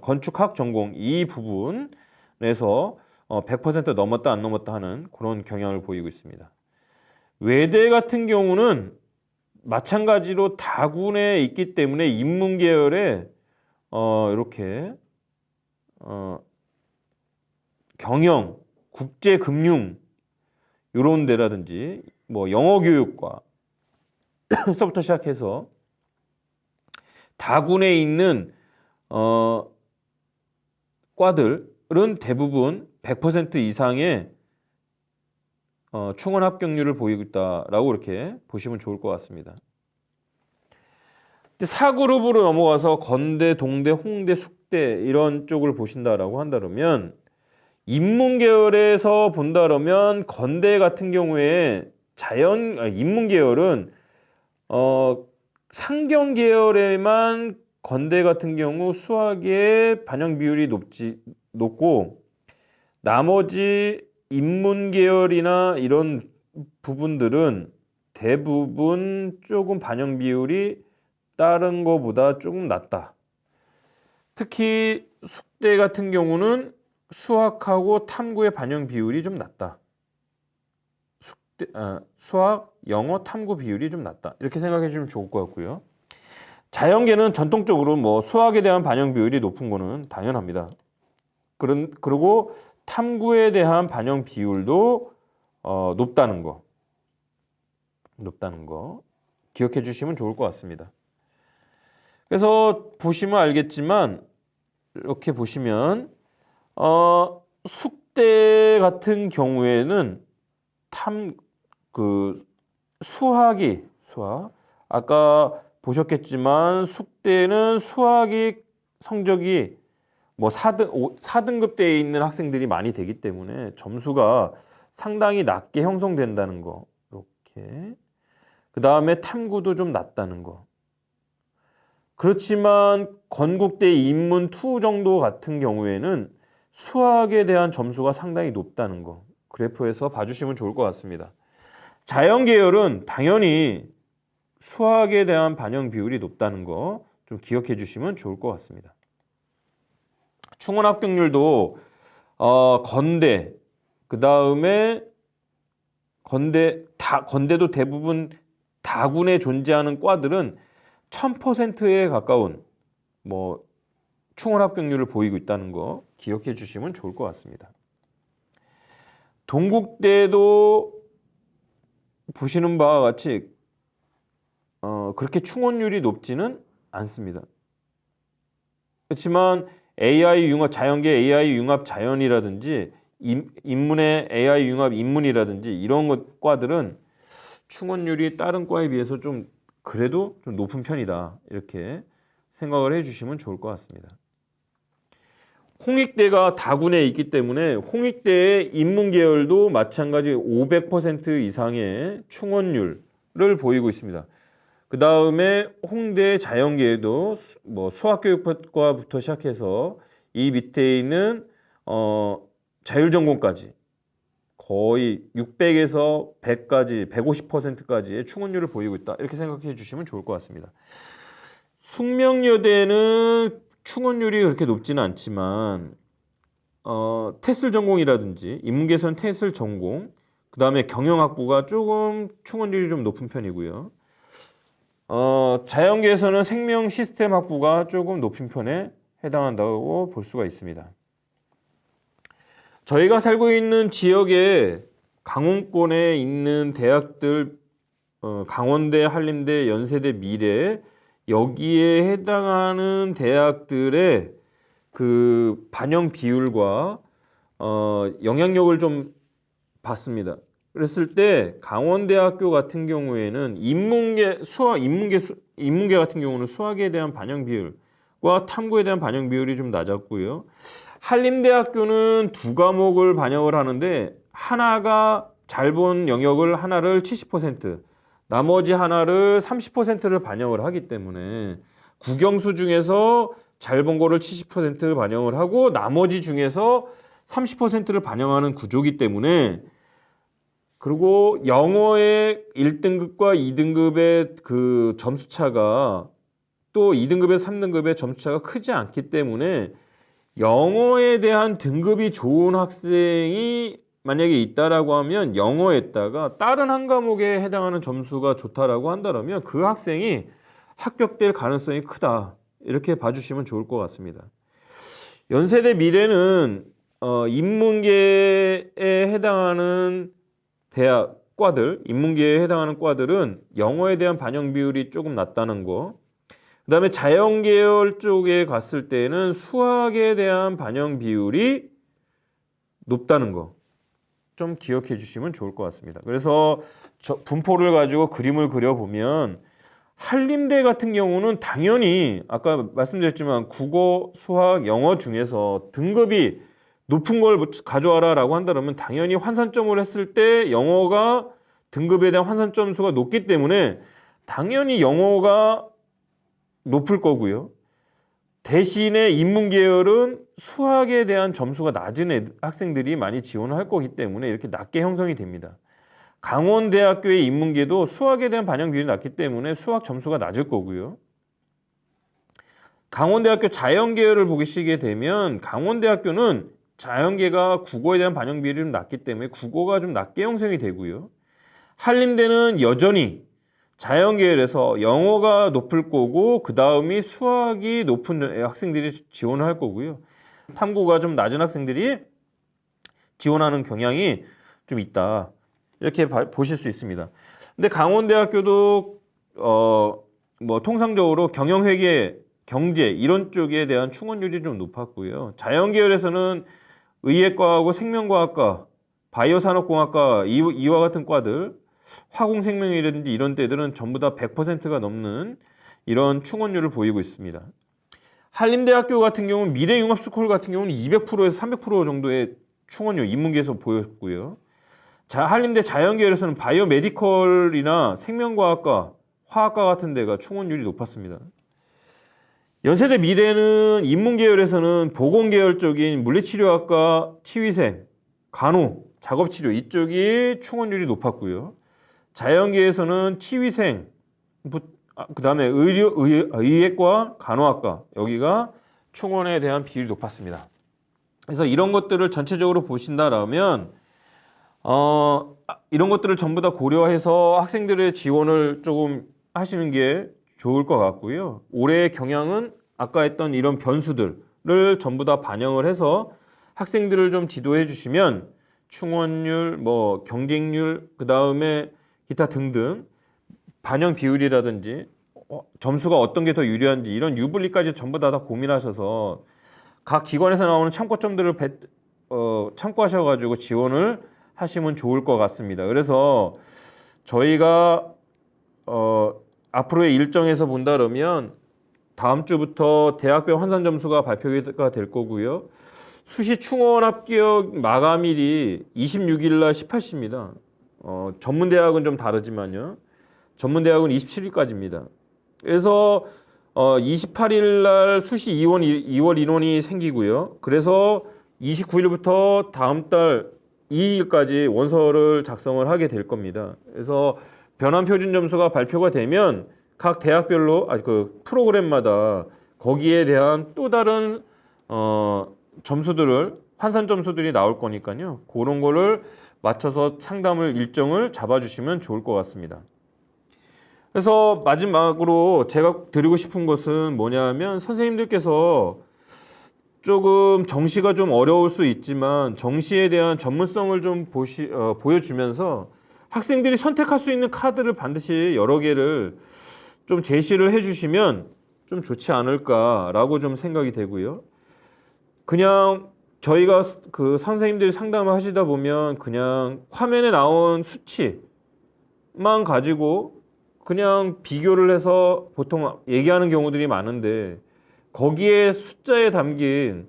건축학 전공 이 부분에서 100% 넘었다 안 넘었다 하는 그런 경향을 보이고 있습니다. 외대 같은 경우는 마찬가지로 다군에 있기 때문에 인문계열에 이렇게 경영, 국제금융 이런 데라든지 뭐 영어교육과 서부터 시작해서 다군에 있는 과들은 대부분 100% 이상의 충원 합격률을 보이고 있다라고 이렇게 보시면 좋을 것 같습니다. 4그룹으로 넘어가서 건대, 동대, 홍대, 숙대 이런 쪽을 보신다라고 한다면 인문계열에서 본다라면 건대 같은 경우에 인문계열은 상경계열에만 건대 같은 경우 수학의 반영 비율이 높고 나머지 인문계열이나 이런 부분들은 대부분 조금 반영 비율이 다른 것보다 조금 낮다. 특히 숙대 같은 경우는 수학하고 탐구의 반영 비율이 좀 낮다. 수학, 영어, 탐구 비율이 좀 낮다. 이렇게 생각해 주면 좋을 것 같고요. 자연계는 전통적으로 뭐 수학에 대한 반영 비율이 높은 거는 당연합니다. 그리고 탐구에 대한 반영 비율도 높다는 거 기억해 주시면 좋을 것 같습니다. 그래서 보시면 알겠지만 이렇게 보시면 숙대 같은 경우에는 수학 아까 보셨겠지만 숙대는 수학이 성적이 뭐 4등급대에 있는 학생들이 많이 되기 때문에 점수가 상당히 낮게 형성된다는 거. 이렇게. 그 다음에 탐구도 좀 낮다는 거. 그렇지만 건국대 인문 2 정도 같은 경우에는 수학에 대한 점수가 상당히 높다는 거. 그래프에서 봐주시면 좋을 것 같습니다. 자연계열은 당연히 수학에 대한 반영 비율이 높다는 거 좀 기억해 주시면 좋을 것 같습니다. 충원 합격률도 건대, 그 다음에 건대도 대부분 다군에 존재하는 과들은 1000%에 가까운 뭐 충원 합격률을 보이고 있다는 거 기억해 주시면 좋을 것 같습니다. 동국대도 보시는 바와 같이 그렇게 충원율이 높지는 않습니다. 그렇지만 AI 융합 자연계 AI 융합 자연이라든지 인문의 AI 융합 인문이라든지 이런 과들은 충원율이 다른 과에 비해서 좀 그래도 좀 높은 편이다. 이렇게 생각을 해주시면 좋을 것 같습니다. 홍익대가 다군에 있기 때문에 홍익대의 인문계열도 마찬가지 500% 이상의 충원율을 보이고 있습니다. 그 다음에 홍대 자연계에도 뭐 수학교육과부터 시작해서 이 밑에 있는 자율전공까지 거의 600에서 100까지 150%까지의 충원율을 보이고 있다. 이렇게 생각해 주시면 좋을 것 같습니다. 숙명여대는 충원율이 그렇게 높지는 않지만 테슬 전공이라든지 인문계선 테슬 전공, 그 다음에 경영학부가 조금 충원율이 좀 높은 편이고요. 자연계에서는 생명 시스템 학부가 조금 높은 편에 해당한다고 볼 수가 있습니다. 저희가 살고 있는 지역에 강원권에 있는 대학들, 강원대, 한림대, 연세대, 미래 여기에 해당하는 대학들의 그 반영 비율과 영향력을 좀 봤습니다. 그랬을 때 강원대학교 같은 경우에는 인문계 같은 경우는 수학에 대한 반영 비율과 탐구에 대한 반영 비율이 좀 낮았고요. 한림대학교는 2과목을 반영을 하는데 하나가 잘 본 영역을 하나를 70%, 나머지 하나를 30%를 반영을 하기 때문에 국영수 중에서 잘 본 거를 70%를 반영을 하고 나머지 중에서 30%를 반영하는 구조이기 때문에, 그리고 영어의 1등급과 2등급의 그 점수 차가 또 2등급에서 3등급의 점수 차가 크지 않기 때문에 영어에 대한 등급이 좋은 학생이 만약에 있다라고 하면 영어에다가 다른 한 과목에 해당하는 점수가 좋다라고 한다면 그 학생이 합격될 가능성이 크다. 이렇게 봐주시면 좋을 것 같습니다. 연세대 미래는 인문계에 해당하는 과들, 인문계에 해당하는 과들은 영어에 대한 반영 비율이 조금 낮다는 거. 그 다음에 자연계열 쪽에 갔을 때는 수학에 대한 반영 비율이 높다는 거 좀 기억해 주시면 좋을 것 같습니다. 그래서 분포를 가지고 그림을 그려보면 한림대 같은 경우는 당연히 아까 말씀드렸지만 국어, 수학, 영어 중에서 등급이 높은 걸 가져와라 라고 한다면 당연히 환산점을 했을 때 영어가 등급에 대한 환산점 수가 높기 때문에 당연히 영어가 높을 거고요. 대신에 인문계열은 수학에 대한 점수가 낮은 학생들이 많이 지원을 할 거기 때문에 이렇게 낮게 형성이 됩니다. 강원대학교의 인문계도 수학에 대한 반영 비율이 낮기 때문에 수학 점수가 낮을 거고요. 강원대학교 자연계열을 보시게 되면 강원대학교는 자연계가 국어에 대한 반영 비율이 좀 낮기 때문에 국어가 좀 낮게 형성이 되고요. 한림대는 여전히 자연계열에서 영어가 높을 거고 그 다음이 수학이 높은 학생들이 지원을 할 거고요. 탐구가 좀 낮은 학생들이 지원하는 경향이 좀 있다. 이렇게 보실 수 있습니다. 근데 강원대학교도 뭐 통상적으로 경영회계, 경제 이런 쪽에 대한 충원율이 좀 높았고요. 자연계열에서는 의예과하고 생명과학과, 바이오산업공학과 이와 같은 과들, 화공생명이라든지 이런 데들은 전부 다 100%가 넘는 이런 충원율을 보이고 있습니다. 한림대학교 같은 경우는 미래융합스쿨 같은 경우는 200%에서 300% 정도의 충원율 인문계에서 보였고요. 한림대 자연계열에서는 바이오메디컬이나 생명과학과, 화학과 같은 데가 충원율이 높았습니다. 연세대 미래는 인문계열에서는 보건계열 쪽인 물리치료학과, 치위생, 간호, 작업치료 이쪽이 충원율이 높았고요. 자연계에서는 치위생, 그 다음에 의학과, 간호학과 여기가 충원에 대한 비율이 높았습니다. 그래서 이런 것들을 전체적으로 보신다라면 이런 것들을 전부 다 고려해서 학생들의 지원을 조금 하시는 게 좋을 것 같고요. 올해의 경향은 아까 했던 이런 변수들을 전부 다 반영을 해서 학생들을 좀 지도해 주시면 충원율, 뭐 경쟁률, 그 다음에 기타 등등 반영 비율이라든지 점수가 어떤 게 더 유리한지 이런 유불리까지 전부 다 고민하셔서 각 기관에서 나오는 참고점들을 참고하셔가지고 지원을 하시면 좋을 것 같습니다. 그래서 저희가 앞으로의 일정에서 본다 그러면 다음 주부터 대학별 환산 점수가 발표가 될 거고요. 수시 충원 합격 마감일이 26일 날 18시입니다. 전문대학은 좀 다르지만요. 전문대학은 27일까지입니다. 그래서 28일 날 수시 2월 인원이 생기고요. 그래서 29일부터 다음 달 2일까지 원서를 작성을 하게 될 겁니다. 그래서 변환 표준 점수가 발표가 되면 각 대학별로 그 프로그램마다 거기에 대한 또 다른 점수들을 환산 점수들이 나올 거니까요. 그런 거를 맞춰서 상담을 일정을 잡아주시면 좋을 것 같습니다. 그래서 마지막으로 제가 드리고 싶은 것은 뭐냐면 선생님들께서 조금 정시가 좀 어려울 수 있지만 정시에 대한 전문성을 좀 보여주면서 학생들이 선택할 수 있는 카드를 반드시 여러 개를 좀 제시를 해주시면 좀 좋지 않을까라고 좀 생각이 되고요. 그냥 저희가 그 선생님들이 상담을 하시다 보면 그냥 화면에 나온 수치만 가지고 그냥 비교를 해서 보통 얘기하는 경우들이 많은데 거기에 숫자에 담긴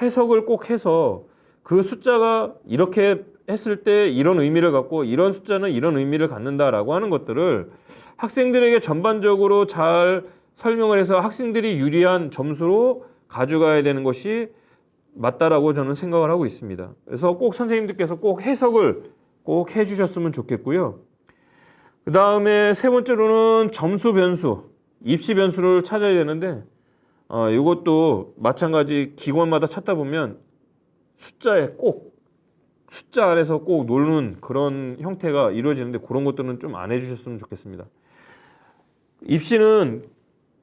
해석을 꼭 해서 그 숫자가 이렇게 했을 때 이런 의미를 갖고 이런 숫자는 이런 의미를 갖는다라고 하는 것들을 학생들에게 전반적으로 잘 설명을 해서 학생들이 유리한 점수로 가져가야 되는 것이 맞다라고 저는 생각을 하고 있습니다. 그래서 꼭 선생님들께서 꼭 해석을 꼭 해주셨으면 좋겠고요. 그 다음에 세 번째로는 점수 변수, 입시 변수를 찾아야 되는데 이것도 마찬가지 기관마다 찾다 보면 숫자 아래서 꼭 놓는 그런 형태가 이루어지는데 그런 것들은 좀 안 해주셨으면 좋겠습니다. 입시는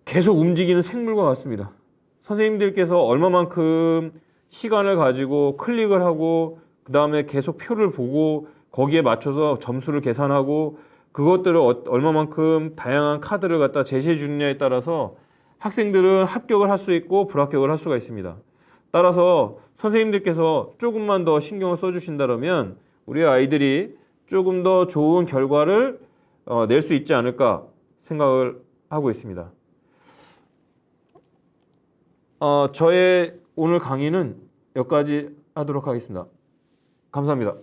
계속 움직이는 생물과 같습니다. 선생님들께서 얼마만큼 시간을 가지고 클릭을 하고 그 다음에 계속 표를 보고 거기에 맞춰서 점수를 계산하고 그것들을 얼마만큼 다양한 카드를 갖다 제시해 주느냐에 따라서 학생들은 합격을 할 수 있고 불합격을 할 수가 있습니다. 따라서 선생님들께서 조금만 더 신경을 써주신다면 우리 아이들이 조금 더 좋은 결과를 낼 수 있지 않을까 생각을 하고 있습니다. 저의 오늘 강의는 여기까지 하도록 하겠습니다. 감사합니다.